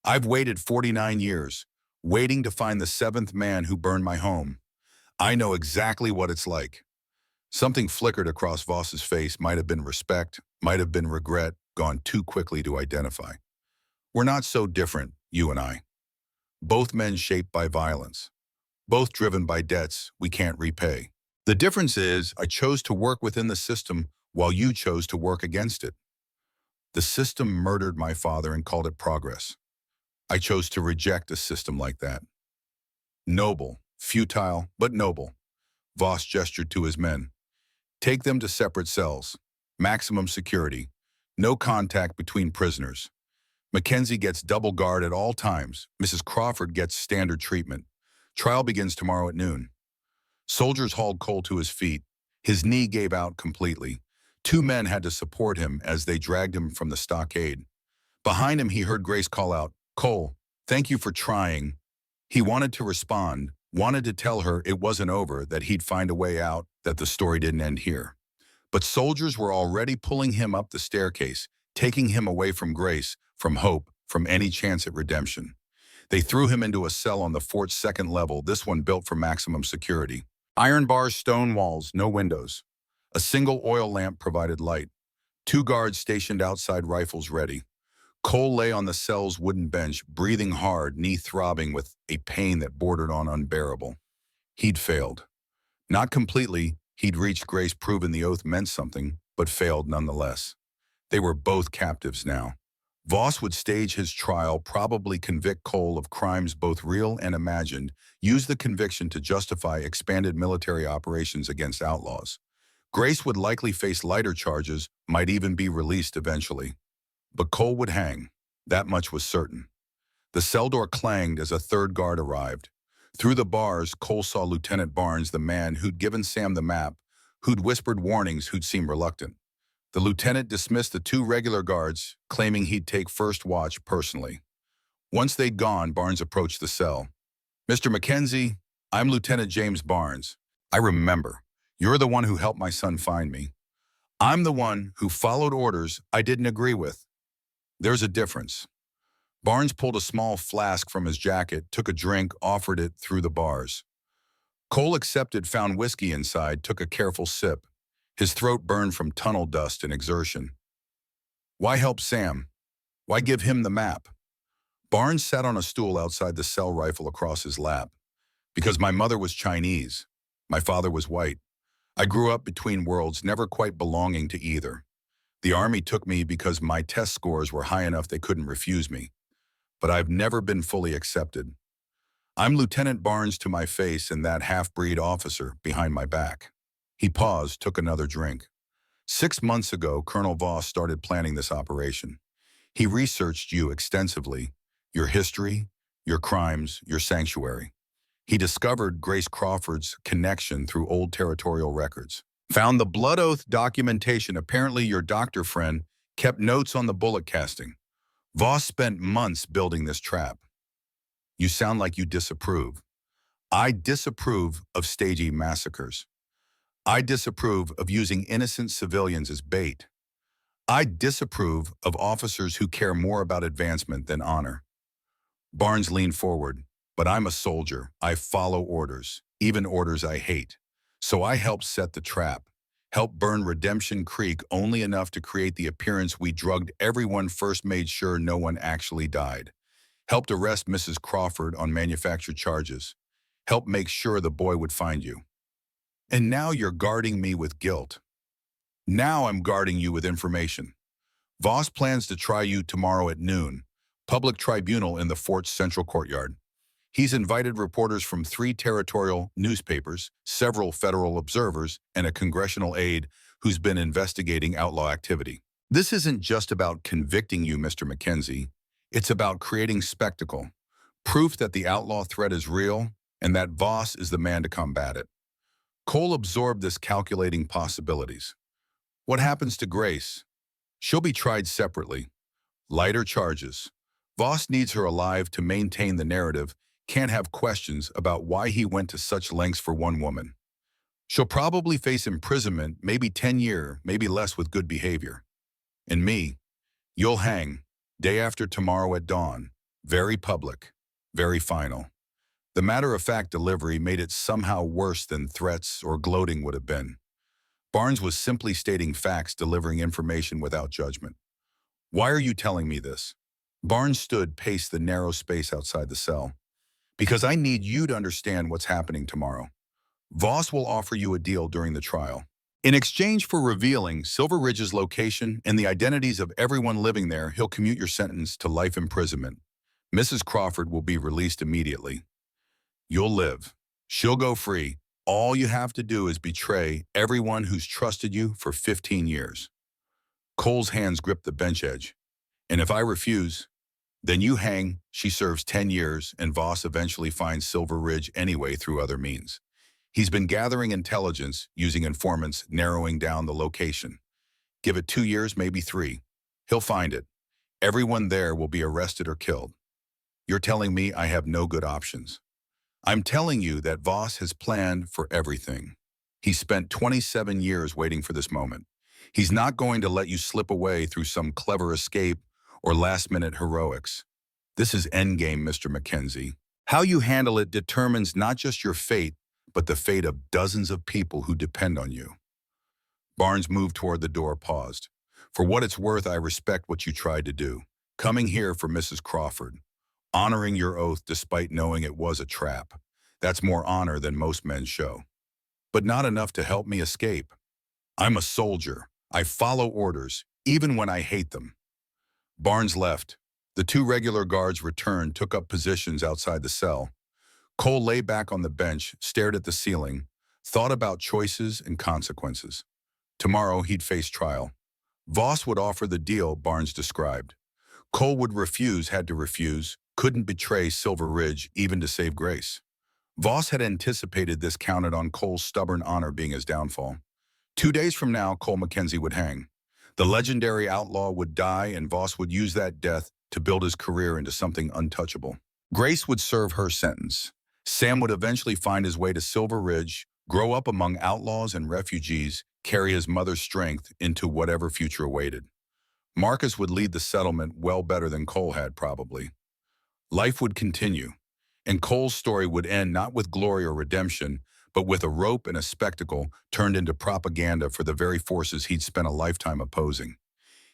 I've waited 49 years, waiting to find the seventh man who burned my home. I know exactly what it's like." Something flickered across Voss's face. Might have been respect, might have been regret, gone too quickly to identify. "We're not so different, you and I. Both men shaped by violence. Both driven by debts we can't repay. The difference is I chose to work within the system while you chose to work against it. The system murdered my father and called it progress. I chose to reject a system like that. Noble, futile, but noble." Voss gestured to his men. "Take them to separate cells. Maximum security. No contact between prisoners. Mackenzie gets double guard at all times. Mrs. Crawford gets standard treatment. Trial begins tomorrow at noon." Soldiers hauled Cole to his feet. His knee gave out completely. Two men had to support him as they dragged him from the stockade. Behind him, he heard Grace call out, "Cole, thank you for trying." He wanted to respond, wanted to tell her it wasn't over, that he'd find a way out, that the story didn't end here. But soldiers were already pulling him up the staircase, taking him away from Grace, from hope, from any chance at redemption. They threw him into a cell on the fort's second level, this one built for maximum security. Iron bars, stone walls, no windows. A single oil lamp provided light. Two guards stationed outside, rifles ready. Cole lay on the cell's wooden bench, breathing hard, knee throbbing with a pain that bordered on unbearable. He'd failed. Not completely, he'd reached Grace, proven the oath meant something, but failed nonetheless. They were both captives now. Voss would stage his trial, probably convict Cole of crimes both real and imagined, use the conviction to justify expanded military operations against outlaws. Grace would likely face lighter charges, might even be released eventually. But Cole would hang. That much was certain. The cell door clanged as a third guard arrived. Through the bars, Cole saw Lieutenant Barnes, the man who'd given Sam the map, who'd whispered warnings, who'd seemed reluctant. The lieutenant dismissed the two regular guards, claiming he'd take first watch personally. Once they'd gone, Barnes approached the cell. "Mr. Mackenzie, I'm Lieutenant James Barnes. I remember. You're the one who helped my son find me. I'm the one who followed orders I didn't agree with. There's a difference." Barnes pulled a small flask from his jacket, took a drink, offered it through the bars. Cole accepted, found whiskey inside, took a careful sip. His throat burned from tunnel dust and exertion. "Why help Sam? Why give him the map?" Barnes sat on a stool outside the cell, rifle across his lap. "Because my mother was Chinese. My father was white. I grew up between worlds, never quite belonging to either. The Army took me because my test scores were high enough they couldn't refuse me. But I've never been fully accepted. I'm Lieutenant Barnes to my face and that half-breed officer behind my back." He paused, took another drink. 6 months ago, Colonel Voss started planning this operation. He researched you extensively, your history, your crimes, your sanctuary. He discovered Grace Crawford's connection through old territorial records. Found the blood oath documentation. Apparently your doctor friend kept notes on the bullet casting. Voss spent months building this trap. You sound like you disapprove. I disapprove of staging massacres. I disapprove of using innocent civilians as bait. I disapprove of officers who care more about advancement than honor. Barnes leaned forward. "But I'm a soldier. I follow orders, even orders I hate. So I helped set the trap, helped burn Redemption Creek only enough to create the appearance we drugged everyone, first made sure no one actually died. helped arrest Mrs. Crawford on manufactured charges, helped make sure the boy would find you. And now you're guarding me with guilt. Now I'm guarding you with information. Voss plans to try you tomorrow at noon, public tribunal in the fort's central courtyard. He's invited reporters from 3 territorial newspapers, several federal observers, and a congressional aide who's been investigating outlaw activity. This isn't just about convicting you, Mr. Mackenzie. It's about creating spectacle, proof that the outlaw threat is real and that Voss is the man to combat it. Cole absorbed this, calculating possibilities. What happens to Grace? She'll be tried separately. Lighter charges. Voss needs her alive to maintain the narrative, can't have questions about why he went to such lengths for one woman. She'll probably face imprisonment, maybe 10 years, maybe less with good behavior. And me, you'll hang, day after tomorrow at dawn. Very public, very final. The matter-of-fact delivery made it somehow worse than threats or gloating would have been. Barnes was simply stating facts, delivering information without judgment. Why are you telling me this? Barnes stood, paced the narrow space outside the cell. Because I need you to understand what's happening tomorrow. Voss will offer you a deal during the trial. In exchange for revealing Silver Ridge's location and the identities of everyone living there, he'll commute your sentence to life imprisonment. Mrs. Crawford will be released immediately. You'll live. She'll go free. All you have to do is betray everyone who's trusted you for 15 years. Cole's hands gripped the bench edge. And if I refuse, then you hang, she serves 10 years, and Voss eventually finds Silver Ridge anyway through other means. He's been gathering intelligence, using informants, narrowing down the location. Give it 2 years, maybe 3. He'll find it. Everyone there will be arrested or killed. You're telling me I have no good options. I'm telling you that Voss has planned for everything. He spent 27 years waiting for this moment. He's not going to let you slip away through some clever escape or last-minute heroics. This is endgame, Mr. Mackenzie. How you handle it determines not just your fate, but the fate of dozens of people who depend on you. Barnes moved toward the door, paused. For what it's worth, I respect what you tried to do. Coming here for Mrs. Crawford. Honoring your oath despite knowing it was a trap. That's more honor than most men show. But not enough to help me escape. I'm a soldier. I follow orders, even when I hate them. Barnes left. The 2 regular guards returned, took up positions outside the cell. Cole lay back on the bench, stared at the ceiling, thought about choices and consequences. Tomorrow he'd face trial. Voss would offer the deal Barnes described. Cole would refuse, had to refuse, couldn't betray Silver Ridge even to save Grace. Voss had anticipated this, counted on Cole's stubborn honor being his downfall. 2 days from now, Cole Mackenzie would hang. The legendary outlaw would die, and Voss would use that death to build his career into something untouchable. Grace would serve her sentence. Sam would eventually find his way to Silver Ridge, grow up among outlaws and refugees, carry his mother's strength into whatever future awaited. Marcus would lead the settlement well better than Cole had, probably. Life would continue, and Cole's story would end not with glory or redemption, but with a rope and a spectacle turned into propaganda for the very forces he'd spent a lifetime opposing.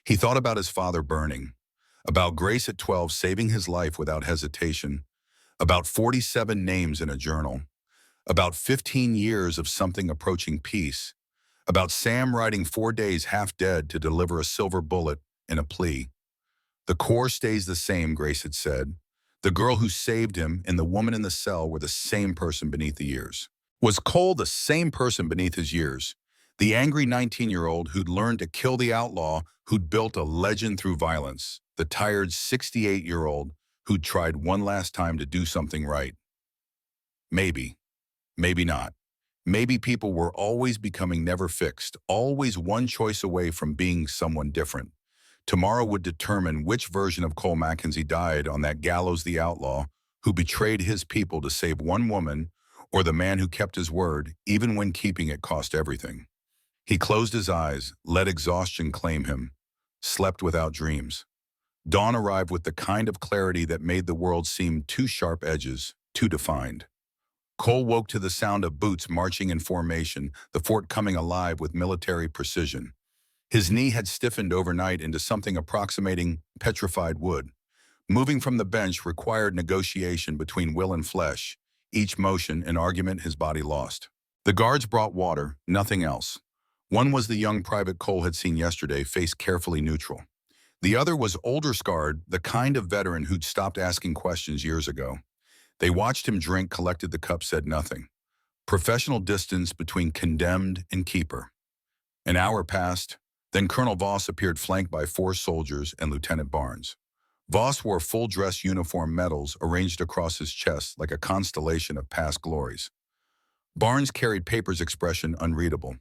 He thought about his father burning, about Grace at 12 saving his life without hesitation, about 47 names in a journal, about 15 years of something approaching peace, about Sam riding 4 days half dead to deliver a silver bullet in a plea. The core stays the same, Grace had said. The girl who saved him and the woman in the cell were the same person beneath the years. Was Cole the same person beneath his years? The angry 19-year-old who'd learned to kill the outlaw, who'd built a legend through violence. The tired 68-year-old who'd tried one last time to do something right. Maybe. Maybe not. Maybe people were always becoming never fixed, always one choice away from being someone different. Tomorrow would determine which version of Cole Mackenzie died on that gallows, the outlaw who betrayed his people to save one woman, or the man who kept his word, even when keeping it cost everything. He closed his eyes, let exhaustion claim him, slept without dreams. Dawn arrived with the kind of clarity that made the world seem too sharp edges, too defined. Cole woke to the sound of boots marching in formation, the fort coming alive with military precision. His knee had stiffened overnight into something approximating petrified wood. Moving from the bench required negotiation between will and flesh. Each motion an argument his body lost. The guards brought water, nothing else. One was the young Private Cole had seen yesterday, face carefully neutral. The other was older, scarred, the kind of veteran who'd stopped asking questions years ago. They watched him drink, collected the cup, said nothing. Professional distance between condemned and keeper. An hour passed, then Colonel Voss appeared, flanked by 4 soldiers and Lieutenant Barnes. Voss wore full-dress uniform, medals arranged across his chest like a constellation of past glories. Barnes carried papers, expression unreadable.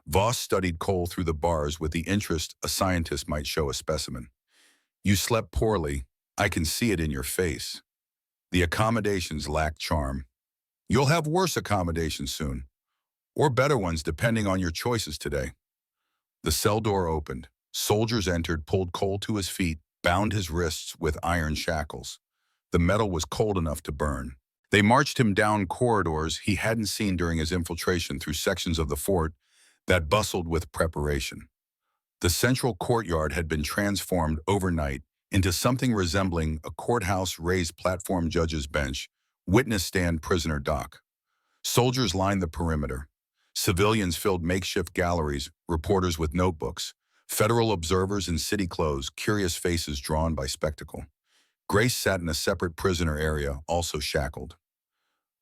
Voss studied Cole through the bars with the interest a scientist might show a specimen. "You slept poorly. I can see it in your face. The accommodations lack charm. You'll have worse accommodations soon, or better ones depending on your choices today." The cell door opened. Soldiers entered, pulled Cole to his feet, bound his wrists with iron shackles. The metal was cold enough to burn. They marched him down corridors he hadn't seen during his infiltration, through sections of the fort that bustled with preparation. The central courtyard had been transformed overnight into something resembling a courthouse: raised platform, judge's bench, witness stand, prisoner dock. Soldiers lined the perimeter. Civilians filled makeshift galleries, reporters with notebooks, federal observers in city clothes, curious faces drawn by spectacle. Grace sat in a separate prisoner area, also shackled.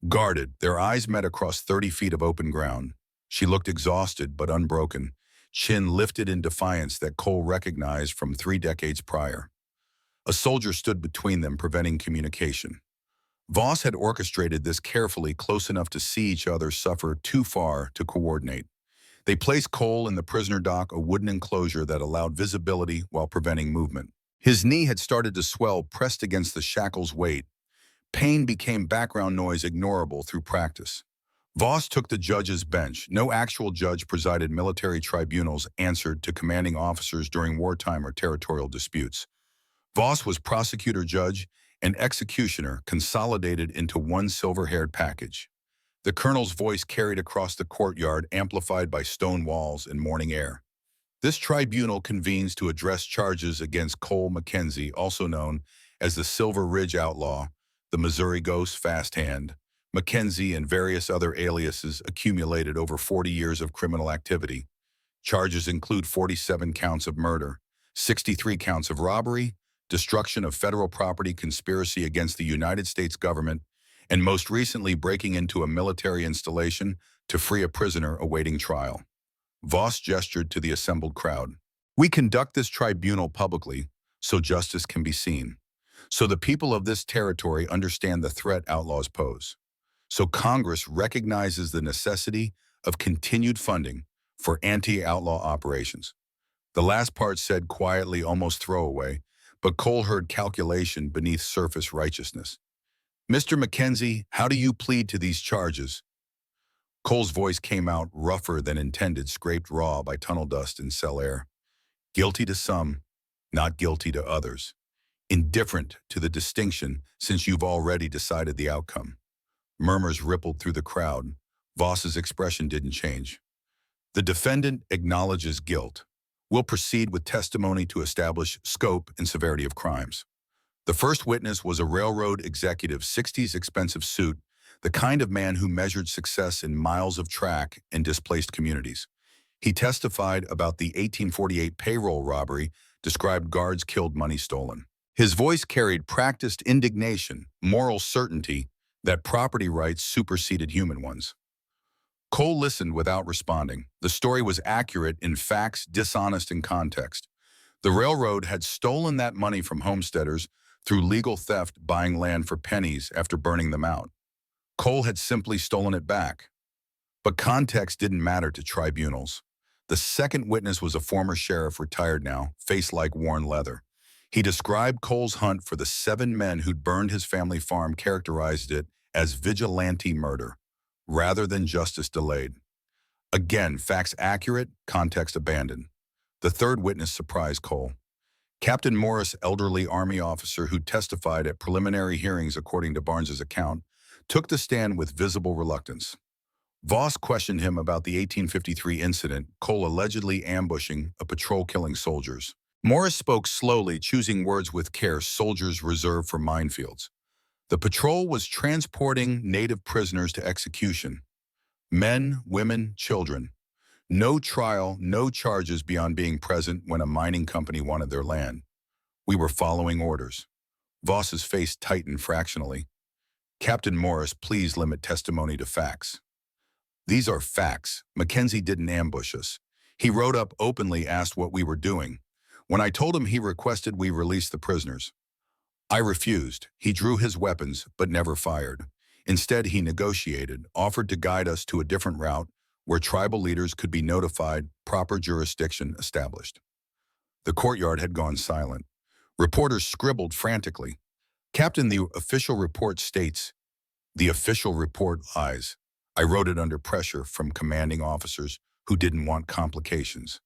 Guarded, their eyes met across 30 feet of open ground. She looked exhausted but unbroken, chin lifted in defiance that Cole recognized from 3 decades prior. A soldier stood between them, preventing communication. Voss had orchestrated this carefully, close enough to see each other suffer, too far to coordinate. They placed Cole in the prisoner dock, a wooden enclosure that allowed visibility while preventing movement. His knee had started to swell, pressed against the shackle's weight. Pain became background noise, ignorable through practice. Voss took the judge's bench. No actual judge presided. Military tribunals answered to commanding officers during wartime or territorial disputes. Voss was prosecutor, judge, and executioner, consolidated into one silver-haired package. The colonel's voice carried across the courtyard, amplified by stone walls and morning air. "This tribunal convenes to address charges against Cole Mackenzie, also known as the Silver Ridge Outlaw, the Missouri Ghost, Fast Hand, Mackenzie, and various other aliases accumulated over 40 years of criminal activity. Charges include 47 counts of murder, 63 counts of robbery, destruction of federal property, conspiracy against the United States government, and most recently breaking into a military installation to free a prisoner awaiting trial." Voss gestured to the assembled crowd. "We conduct this tribunal publicly, so justice can be seen. So the people of this territory understand the threat outlaws pose. So Congress recognizes the necessity of continued funding for anti-outlaw operations." The last part said quietly, almost throwaway, but Cole heard calculation beneath surface righteousness. "Mr. Mackenzie, how do you plead to these charges?" Cole's voice came out rougher than intended, scraped raw by tunnel dust and cell air. "Guilty to some, not guilty to others. Indifferent to the distinction, since you've already decided the outcome." Murmurs rippled through the crowd. Voss's expression didn't change. "The defendant acknowledges guilt. Will proceed with testimony to establish scope and severity of crimes." The first witness was a railroad executive, 60s expensive suit, the kind of man who measured success in miles of track and displaced communities. He testified about the 1848 payroll robbery, described guards killed, money stolen. His voice carried practiced indignation, moral certainty that property rights superseded human ones. Cole listened without responding. The story was accurate in facts, dishonest in context. The railroad had stolen that money from homesteaders through legal theft, buying land for pennies after burning them out. Cole had simply stolen it back. But context didn't matter to tribunals. The second witness was a former sheriff, retired now, face like worn leather. He described Cole's hunt for the 7 men who'd burned his family farm, characterized it as vigilante murder, rather than justice delayed. Again, facts accurate, context abandoned. The third witness surprised Cole. Captain Morris, elderly Army officer who testified at preliminary hearings according to Barnes's account, took the stand with visible reluctance. Voss questioned him about the 1853 incident, Cole allegedly ambushing a patrol killing soldiers. Morris spoke slowly, choosing words with care soldiers reserve for minefields. The patrol was transporting native prisoners to execution. Men, women, children. No trial, no charges beyond being present when a mining company wanted their land. We were following orders. Voss's face tightened fractionally. Captain Morris, please limit testimony to facts. These are facts. Mackenzie didn't ambush us. He rode up openly, asked what we were doing. When I told him, he requested we release the prisoners. I refused. He drew his weapons, but never fired. Instead, he negotiated, offered to guide us to a different route where tribal leaders could be notified, proper jurisdiction established. The courtyard had gone silent. Reporters scribbled frantically. Captain, the official report states, the official report lies. I wrote it under pressure from commanding officers who didn't want complications.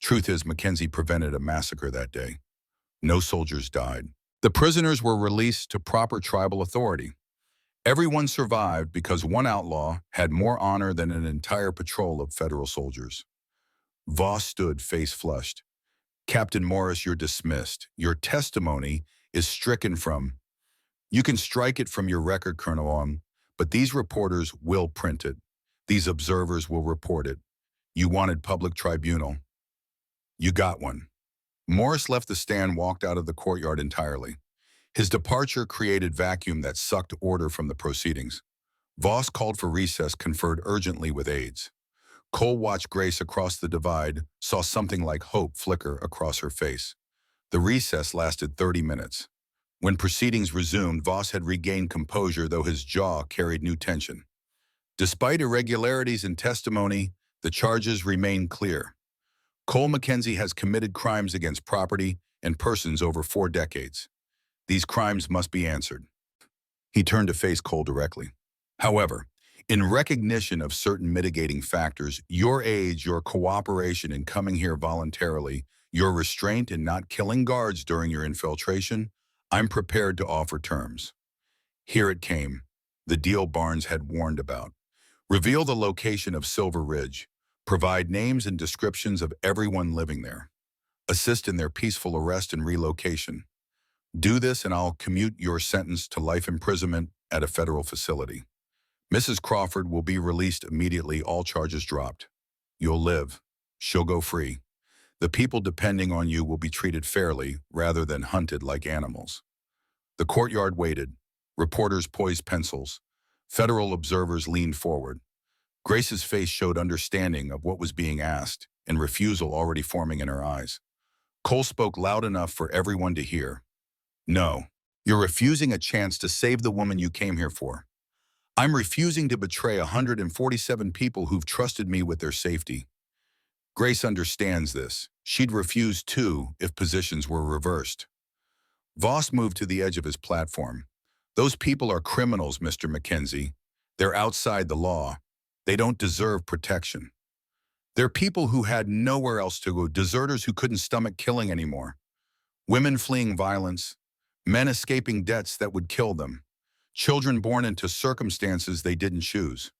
Truth is, Mackenzie prevented a massacre that day. No soldiers died. The prisoners were released to proper tribal authority. Everyone survived because one outlaw had more honor than an entire patrol of federal soldiers. Voss stood, face flushed. Captain Morris, you're dismissed. Your testimony is stricken from. You can strike it from your record, Colonel Ong, but these reporters will print it. These observers will report it. You wanted public tribunal. You got one. Morris left the stand, walked out of the courtyard entirely. His departure created vacuum that sucked order from the proceedings. Voss called for recess, conferred urgently with aides. Cole watched Grace across the divide, saw something like hope flicker across her face. The recess lasted 30 minutes. When proceedings resumed, Voss had regained composure, though his jaw carried new tension. Despite irregularities in testimony, the charges remained clear. Cole Mackenzie has committed crimes against property and persons over 4 decades. These crimes must be answered. He turned to face Cole directly. However, in recognition of certain mitigating factors, your age, your cooperation in coming here voluntarily, your restraint in not killing guards during your infiltration, I'm prepared to offer terms. Here it came, the deal Barnes had warned about. Reveal the location of Silver Ridge. Provide names and descriptions of everyone living there. Assist in their peaceful arrest and relocation. Do this and I'll commute your sentence to life imprisonment at a federal facility. Mrs. Crawford will be released immediately, all charges dropped. You'll live. She'll go free. The people depending on you will be treated fairly rather than hunted like animals. The courtyard waited. Reporters poised pencils. Federal observers leaned forward. Grace's face showed understanding of what was being asked and refusal already forming in her eyes. Cole spoke loud enough for everyone to hear. No, you're refusing a chance to save the woman you came here for. I'm refusing to betray 147 people who've trusted me with their safety. Grace understands this. She'd refuse too if positions were reversed. Voss moved to the edge of his platform. Those people are criminals, Mr. Mackenzie. They're outside the law. They don't deserve protection. They're people who had nowhere else to go, deserters who couldn't stomach killing anymore. Women fleeing violence, men escaping debts that would kill them, children born into circumstances they didn't choose.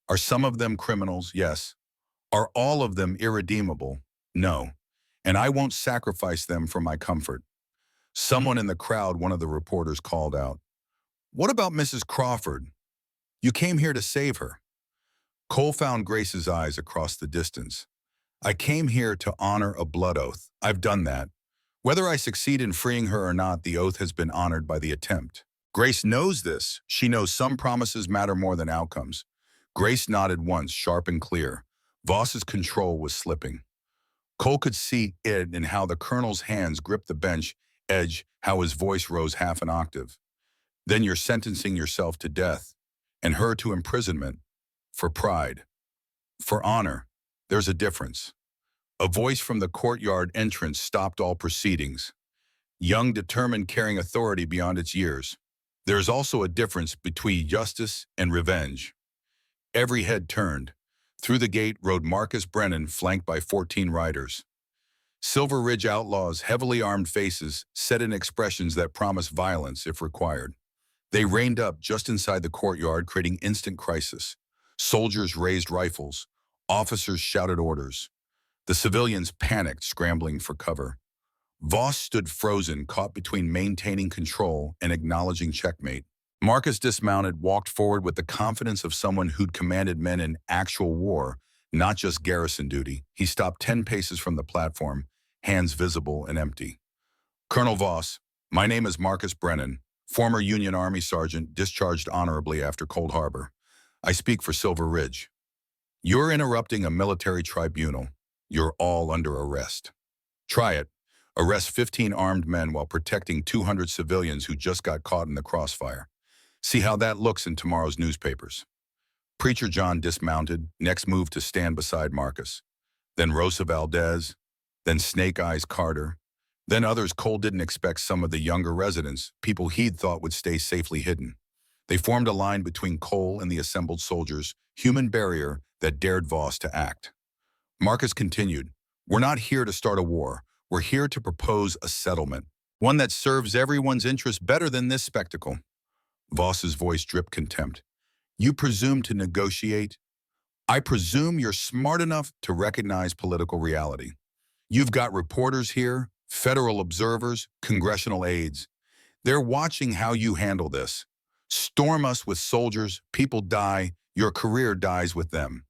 Are some of them criminals? Yes. Are all of them irredeemable? No. And I won't sacrifice them for my comfort. Someone in the crowd, one of the reporters, called out, "What about Mrs. Crawford? You came here to save her." Cole found Grace's eyes across the distance. I came here to honor a blood oath. I've done that. Whether I succeed in freeing her or not, the oath has been honored by the attempt. Grace knows this. She knows some promises matter more than outcomes. Grace nodded once, sharp and clear. Voss's control was slipping. Cole could see it in how the colonel's hands gripped the bench edge, how his voice rose half an octave. Then you're sentencing yourself to death, and her to imprisonment. For pride. For honor. There's a difference. A voice from the courtyard entrance stopped all proceedings. Young, determined, carrying authority beyond its years. There is also a difference between justice and revenge. Every head turned. Through the gate rode Marcus Brennan, flanked by 14 riders. Silver Ridge outlaws, heavily armed faces, set in expressions that promised violence if required. They reined up just inside the courtyard, creating instant crisis. Soldiers raised rifles. Officers shouted orders. The civilians panicked, scrambling for cover. Voss stood frozen, caught between maintaining control and acknowledging checkmate. Marcus dismounted, walked forward with the confidence of someone who'd commanded men in actual war, not just garrison duty. He stopped 10 paces from the platform, hands visible and empty. Colonel Voss, my name is Marcus Brennan, former Union Army sergeant discharged honorably after Cold Harbor. I speak for Silver Ridge. You're interrupting a military tribunal. You're all under arrest. Try it. Arrest 15 armed men while protecting 200 civilians who just got caught in the crossfire. See how that looks in tomorrow's newspapers. Preacher John dismounted, next moved to stand beside Marcus. Then Rosa Valdez, then Snake Eyes Carter, then others Cole didn't expect. Some of the younger residents, people he'd thought would stay safely hidden. They formed a line between Cole and the assembled soldiers, human barrier that dared Voss to act. Marcus continued, we're not here to start a war. We're here to propose a settlement, one that serves everyone's interest better than this spectacle. Voss's voice dripped contempt. You presume to negotiate? I presume you're smart enough to recognize political reality. You've got reporters here, federal observers, congressional aides. They're watching how you handle this. Storm us with soldiers, people die, your career dies with them.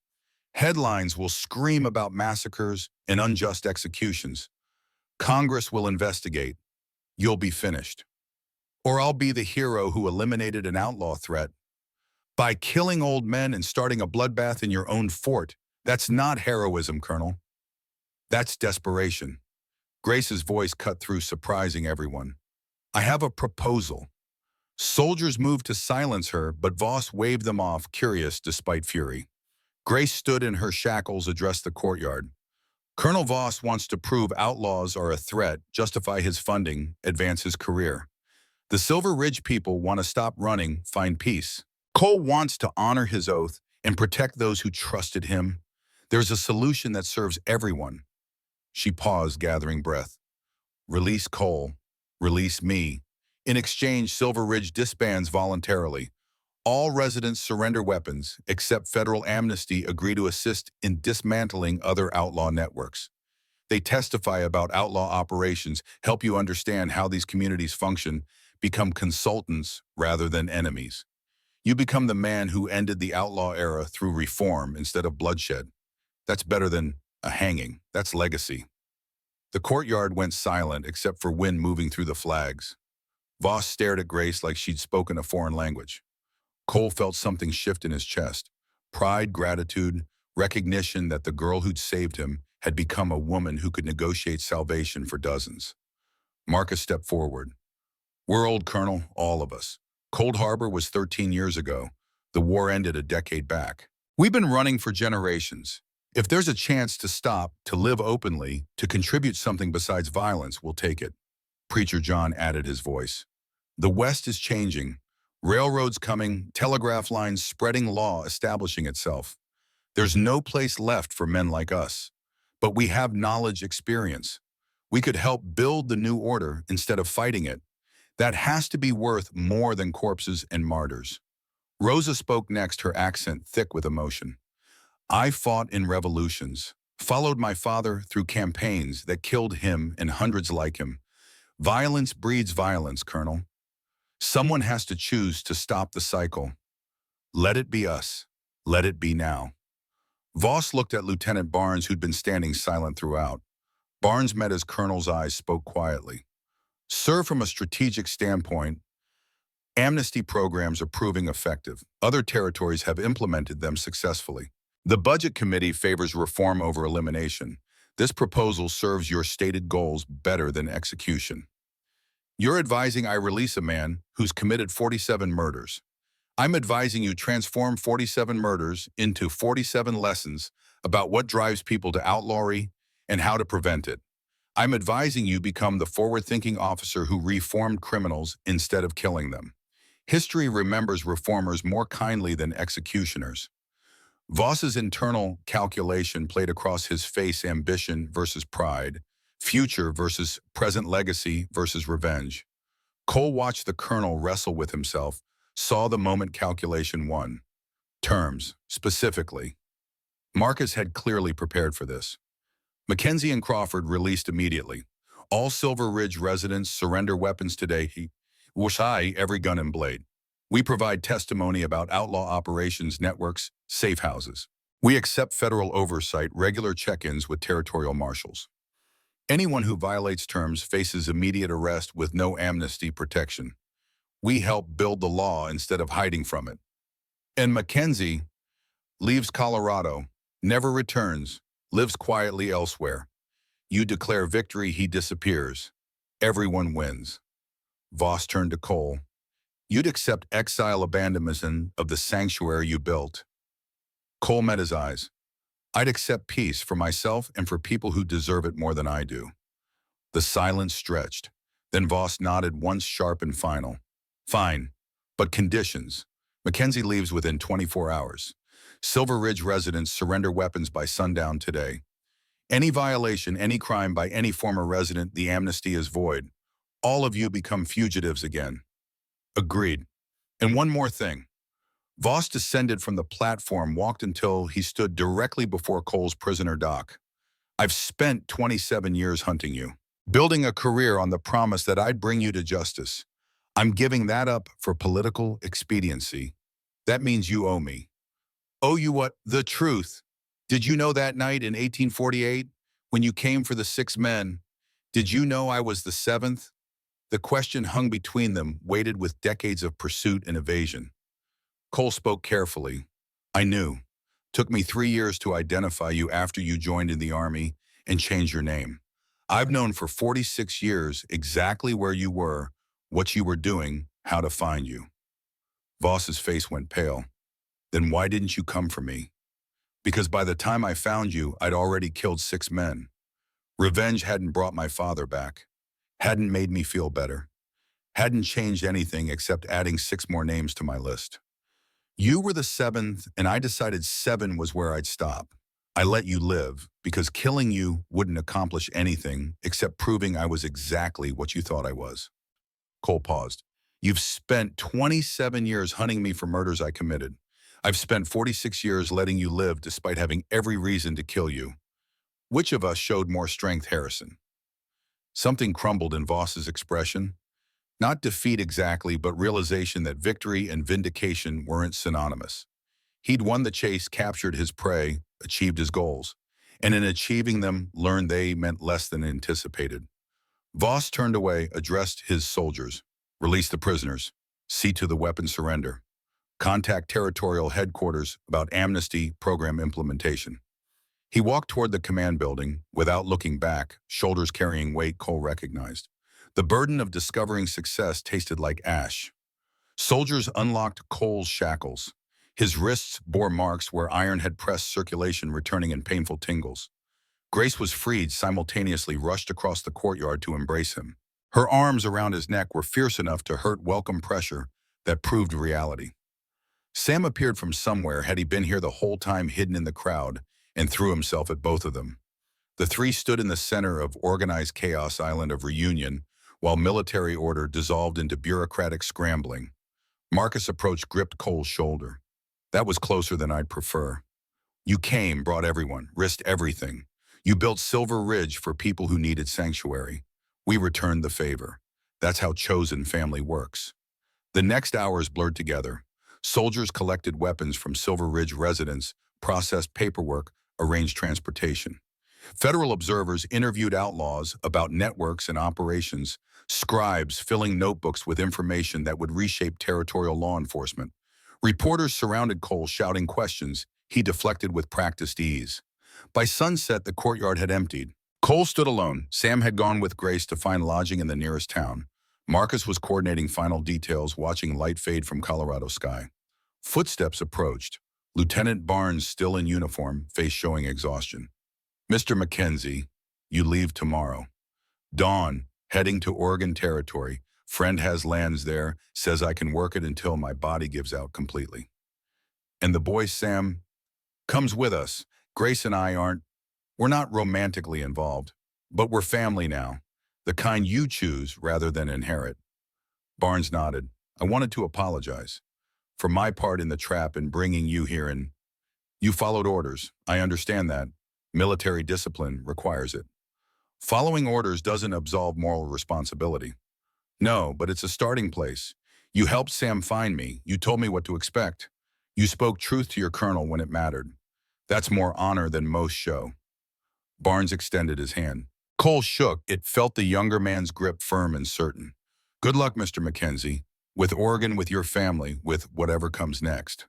Headlines will scream about massacres and unjust executions. Congress will investigate. You'll be finished. Or I'll be the hero who eliminated an outlaw threat. By killing old men and starting a bloodbath in your own fort, that's not heroism, Colonel. That's desperation. Grace's voice cut through, surprising everyone. I have a proposal. Soldiers moved to silence her, but Voss waved them off, curious despite fury. Grace stood in her shackles, addressed the courtyard. Colonel Voss wants to prove outlaws are a threat, justify his funding, advance his career. The Silver Ridge people want to stop running, find peace. Cole wants to honor his oath and protect those who trusted him. There's a solution that serves everyone. She paused, gathering breath. Release Cole. Release me. In exchange, Silver Ridge disbands voluntarily. All residents surrender weapons, except federal amnesty agree to assist in dismantling other outlaw networks. They testify about outlaw operations, help you understand how these communities function, become consultants rather than enemies. You become the man who ended the outlaw era through reform instead of bloodshed. That's better than a hanging. That's legacy. The courtyard went silent except for wind moving through the flags. Voss stared at Grace like she'd spoken a foreign language. Cole felt something shift in his chest. Pride, gratitude, recognition that the girl who'd saved him had become a woman who could negotiate salvation for dozens. Marcus stepped forward. We're old, Colonel, all of us. Cold Harbor was 13 years ago. The war ended a decade back. We've been running for generations. If there's a chance to stop, to live openly, to contribute something besides violence, we'll take it. Preacher John added his voice. The West is changing. Railroads coming, telegraph lines spreading, law establishing itself. There's no place left for men like us. But we have knowledge, experience. We could help build the new order instead of fighting it. That has to be worth more than corpses and martyrs. Rosa spoke next, her accent thick with emotion. I fought in revolutions, followed my father through campaigns that killed him and hundreds like him. Violence breeds violence, Colonel. Someone has to choose to stop the cycle. Let it be us. Let it be now. Voss looked at Lieutenant Barnes, who'd been standing silent throughout. Barnes met his colonel's eyes, spoke quietly. Sir, from a strategic standpoint, amnesty programs are proving effective. Other territories have implemented them successfully. The Budget Committee favors reform over elimination. This proposal serves your stated goals better than execution. You're advising I release a man who's committed 47 murders. I'm advising you transform 47 murders into 47 lessons about what drives people to outlawry and how to prevent it. I'm advising you become the forward-thinking officer who reformed criminals instead of killing them. History remembers reformers more kindly than executioners. Voss's internal calculation played across his face: ambition versus pride, future versus present, legacy versus revenge. Cole watched the colonel wrestle with himself, saw the moment calculation won. Terms, specifically. Marcus had clearly prepared for this. Mackenzie and Crawford released immediately. All Silver Ridge residents surrender weapons today. Washai every gun and blade. We provide testimony about outlaw operations networks, safe houses. We accept federal oversight, regular check-ins with territorial marshals. Anyone who violates terms faces immediate arrest with no amnesty protection. We help build the law instead of hiding from it. And Mackenzie leaves Colorado, never returns, lives quietly elsewhere. You declare victory, he disappears. Everyone wins. Voss turned to Cole. You'd accept exile abandonment of the sanctuary you built. Cole met his eyes. I'd accept peace for myself and for people who deserve it more than I do. The silence stretched. Then Voss nodded once sharp and final. Fine, but conditions. Mackenzie leaves within 24 hours. Silver Ridge residents surrender weapons by sundown today. Any violation, any crime by any former resident, the amnesty is void. All of you become fugitives again. Agreed. And one more thing. Voss descended from the platform, walked until he stood directly before Cole's prisoner dock. I've spent 27 years hunting you, building a career on the promise that I'd bring you to justice. I'm giving that up for political expediency. That means you owe me. Owe you what? The truth. Did you know that night in 1848, when you came for the 6 men, did you know I was the 7th? The question hung between them, weighted with decades of pursuit and evasion. Cole spoke carefully. I knew. Took me 3 years to identify you after you joined in the army and changed your name. I've known for 46 years exactly where you were, what you were doing, how to find you. Voss's face went pale. Then why didn't you come for me? Because by the time I found you, I'd already killed 6 men. Revenge hadn't brought my father back, hadn't made me feel better, hadn't changed anything except adding 6 more names to my list. You were the 7th, and I decided 7 was where I'd stop. I let you live because killing you wouldn't accomplish anything except proving I was exactly what you thought I was. Cole paused. You've spent 27 years hunting me for murders I committed. I've spent 46 years letting you live despite having every reason to kill you. Which of us showed more strength, Harrison? Something crumbled in Voss's expression. Not defeat exactly, but realization that victory and vindication weren't synonymous. He'd won the chase, captured his prey, achieved his goals, and in achieving them, learned they meant less than anticipated. Voss turned away, addressed his soldiers. Release the prisoners. See to the weapon surrender. Contact territorial headquarters about amnesty program implementation. He walked toward the command building, without looking back, shoulders carrying weight Cole recognized. The burden of discovering success tasted like ash. Soldiers unlocked Cole's shackles. His wrists bore marks where iron had pressed circulation, returning in painful tingles. Grace was freed, simultaneously rushed across the courtyard to embrace him. Her arms around his neck were fierce enough to hurt welcome pressure that proved reality. Sam appeared from somewhere, had he been here the whole time, hidden in the crowd, and threw himself at both of them. The 3 stood in the center of organized chaos island of reunion, while military order dissolved into bureaucratic scrambling. Marcus approached, gripped Cole's shoulder. That was closer than I'd prefer. You came, brought everyone, risked everything. You built Silver Ridge for people who needed sanctuary. We returned the favor. That's how chosen family works. The next hours blurred together. Soldiers collected weapons from Silver Ridge residents, processed paperwork, arranged transportation. Federal observers interviewed outlaws about networks and operations, scribes filling notebooks with information that would reshape territorial law enforcement. Reporters surrounded Cole, shouting questions. He deflected with practiced ease. By sunset, the courtyard had emptied. Cole stood alone. Sam had gone with Grace to find lodging in the nearest town. Marcus was coordinating final details, watching light fade from Colorado sky. Footsteps approached. Lieutenant Barnes, still in uniform, face showing exhaustion. Mr. Mackenzie, you leave tomorrow. Dawn, heading to Oregon Territory. Friend has lands there, says I can work it until my body gives out completely. And the boy Sam comes with us. Grace and I we're not romantically involved, but we're family now. The kind you choose rather than inherit. Barnes nodded. I wanted to apologize for my part in the trap in bringing you here, and you followed orders. I understand that. Military discipline requires it. Following orders doesn't absolve moral responsibility. No, but it's a starting place. You helped Sam find me. You told me what to expect. You spoke truth to your colonel when it mattered. That's more honor than most show. Barnes extended his hand. Cole shook. It felt the younger man's grip firm and certain. Good luck, Mr. Mackenzie. With Oregon, with your family, with whatever comes next.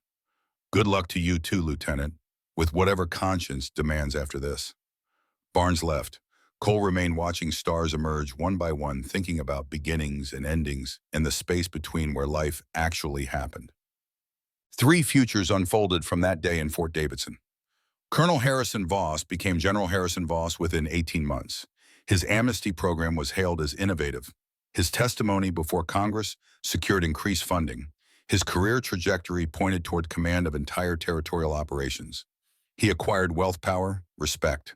Good luck to you too, Lieutenant, with whatever conscience demands after this. Barnes left. Cole remained watching stars emerge one by one, thinking about beginnings and endings and the space between where life actually happened. 3 futures unfolded from that day in Fort Davidson. Colonel Harrison Voss became General Harrison Voss within 18 months. His amnesty program was hailed as innovative. His testimony before Congress secured increased funding. His career trajectory pointed toward command of entire territorial operations. He acquired wealth, power, respect.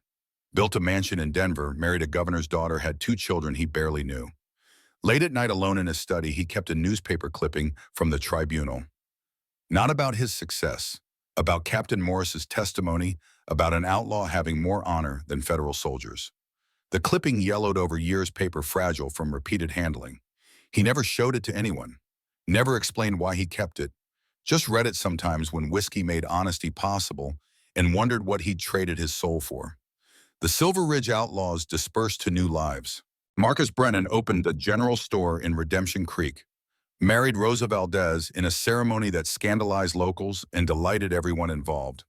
Built a mansion in Denver, married a governor's daughter, had 2 children he barely knew. Late at night alone in his study, he kept a newspaper clipping from the Tribunal. Not about his success, about Captain Morris's testimony about an outlaw having more honor than federal soldiers. The clipping yellowed over years, paper fragile from repeated handling. He never showed it to anyone, never explained why he kept it, just read it sometimes when whiskey made honesty possible and wondered what he'd traded his soul for. The Silver Ridge outlaws dispersed to new lives. Marcus Brennan opened a general store in Redemption Creek, married Rosa Valdez in a ceremony that scandalized locals and delighted everyone involved.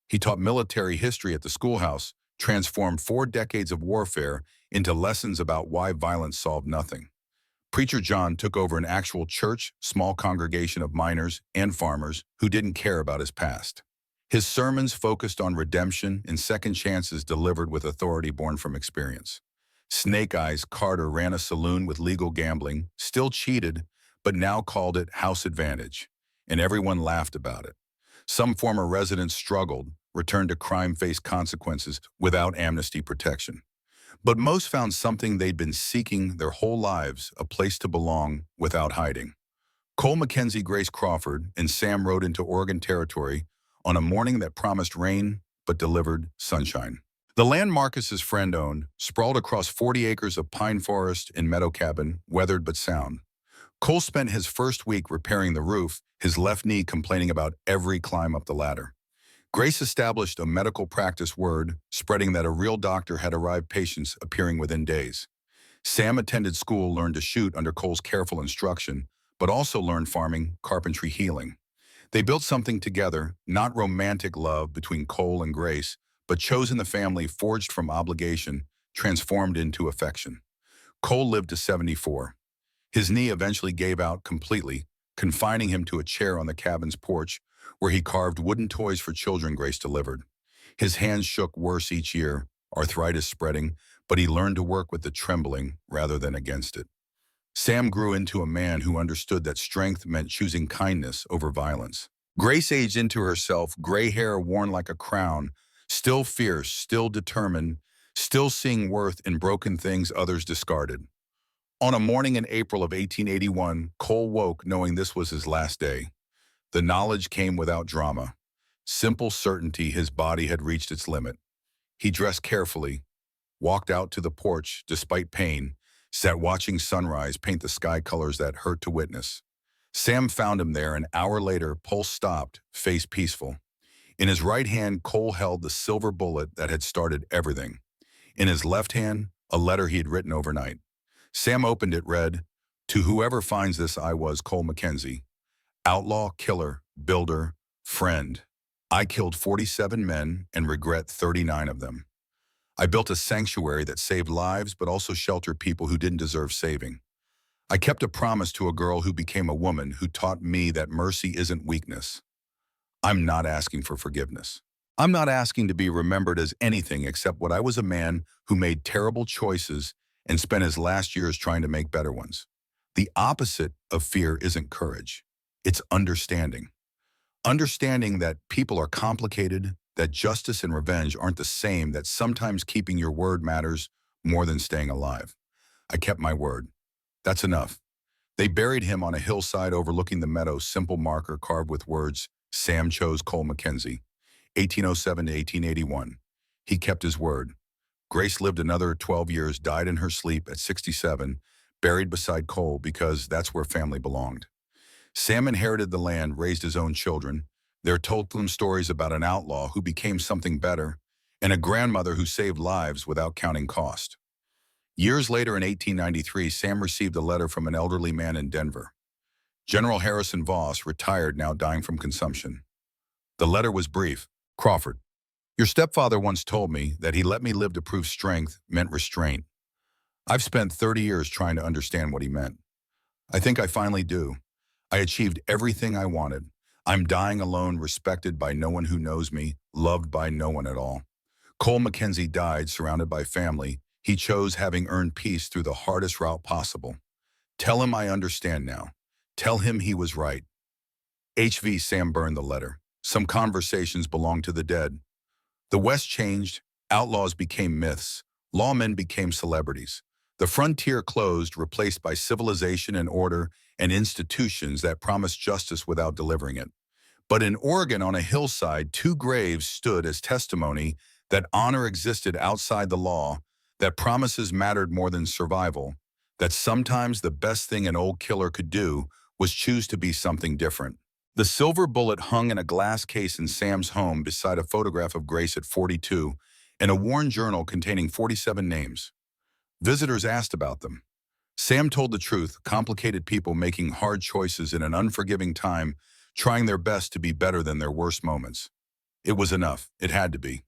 He taught military history at the schoolhouse, transformed 4 decades of warfare into lessons about why violence solved nothing. Preacher John took over an actual church, small congregation of miners and farmers who didn't care about his past. His sermons focused on redemption and second chances delivered with authority born from experience. Snake Eyes Carter ran a saloon with legal gambling, still cheated, but now called it House Advantage, and everyone laughed about it. Some former residents struggled, returned to crime, faced consequences without amnesty protection. But most found something they'd been seeking their whole lives, a place to belong without hiding. Cole Mackenzie, Grace Crawford, and Sam rode into Oregon Territory on a morning that promised rain but delivered sunshine. The land Marcus's friend owned sprawled across 40 acres of pine forest and meadow cabin, weathered but sound. Cole spent his first week repairing the roof, his left knee complaining about every climb up the ladder. Grace established a medical practice, word spreading that a real doctor had arrived, patients appearing within days. Sam attended school, learned to shoot under Cole's careful instruction, but also learned farming, carpentry, healing. They built something together, not romantic love between Cole and Grace, but chosen the family forged from obligation, transformed into affection. Cole lived to 74. His knee eventually gave out completely, confining him to a chair on the cabin's porch where he carved wooden toys for children Grace delivered. His hands shook worse each year, arthritis spreading, but he learned to work with the trembling rather than against it. Sam grew into a man who understood that strength meant choosing kindness over violence. Grace aged into herself, gray hair worn like a crown, still fierce, still determined, still seeing worth in broken things others discarded. On a morning in April of 1881, Cole woke knowing this was his last day. The knowledge came without drama. Simple certainty his body had reached its limit. He dressed carefully, walked out to the porch despite pain, sat watching sunrise paint the sky colors that hurt to witness. Sam found him there an hour later, pulse stopped, face peaceful. In his right hand, Cole held the silver bullet that had started everything. In his left hand, a letter he had written overnight. Sam opened it, read, "To whoever finds this, I was Cole Mackenzie. Outlaw, killer, builder, friend. I killed 47 men and regret 39 of them. I built a sanctuary that saved lives but also sheltered people who didn't deserve saving. I kept a promise to a girl who became a woman who taught me that mercy isn't weakness. I'm not asking for forgiveness. I'm not asking to be remembered as anything except what I was, a man who made terrible choices and spent his last years trying to make better ones. The opposite of fear isn't courage. It's understanding. Understanding that people are complicated, that justice and revenge aren't the same, that sometimes keeping your word matters more than staying alive. I kept my word. That's enough." They buried him on a hillside overlooking the meadow, simple marker carved with words, "Sam chose Cole Mackenzie, 1807 to 1881. He kept his word." Grace lived another 12 years, died in her sleep at 67, buried beside Cole because that's where family belonged. Sam inherited the land, raised his own children. They're told them stories about an outlaw who became something better and a grandmother who saved lives without counting cost. Years later in 1893, Sam received a letter from an elderly man in Denver. General Harrison Voss, retired, now dying from consumption. The letter was brief. Crawford, your stepfather once told me that he let me live to prove strength meant restraint. I've spent 30 years trying to understand what he meant. I think I finally do. I achieved everything I wanted. I'm dying alone, respected by no one who knows me, loved by no one at all. Cole Mackenzie died surrounded by family. He chose having earned peace through the hardest route possible. Tell him I understand now. Tell him he was right. HV Sam burned the letter. Some conversations belong to the dead. The West changed. Outlaws became myths. Lawmen became celebrities. The frontier closed, replaced by civilization and order and institutions that promised justice without delivering it. But in Oregon, on a hillside, two graves stood as testimony that honor existed outside the law, that promises mattered more than survival, that sometimes the best thing an old killer could do was choose to be something different. The silver bullet hung in a glass case in Sam's home beside a photograph of Grace at 42 and a worn journal containing 47 names. Visitors asked about them. Sam told the truth, complicated people making hard choices in an unforgiving time, trying their best to be better than their worst moments. It was enough. It had to be.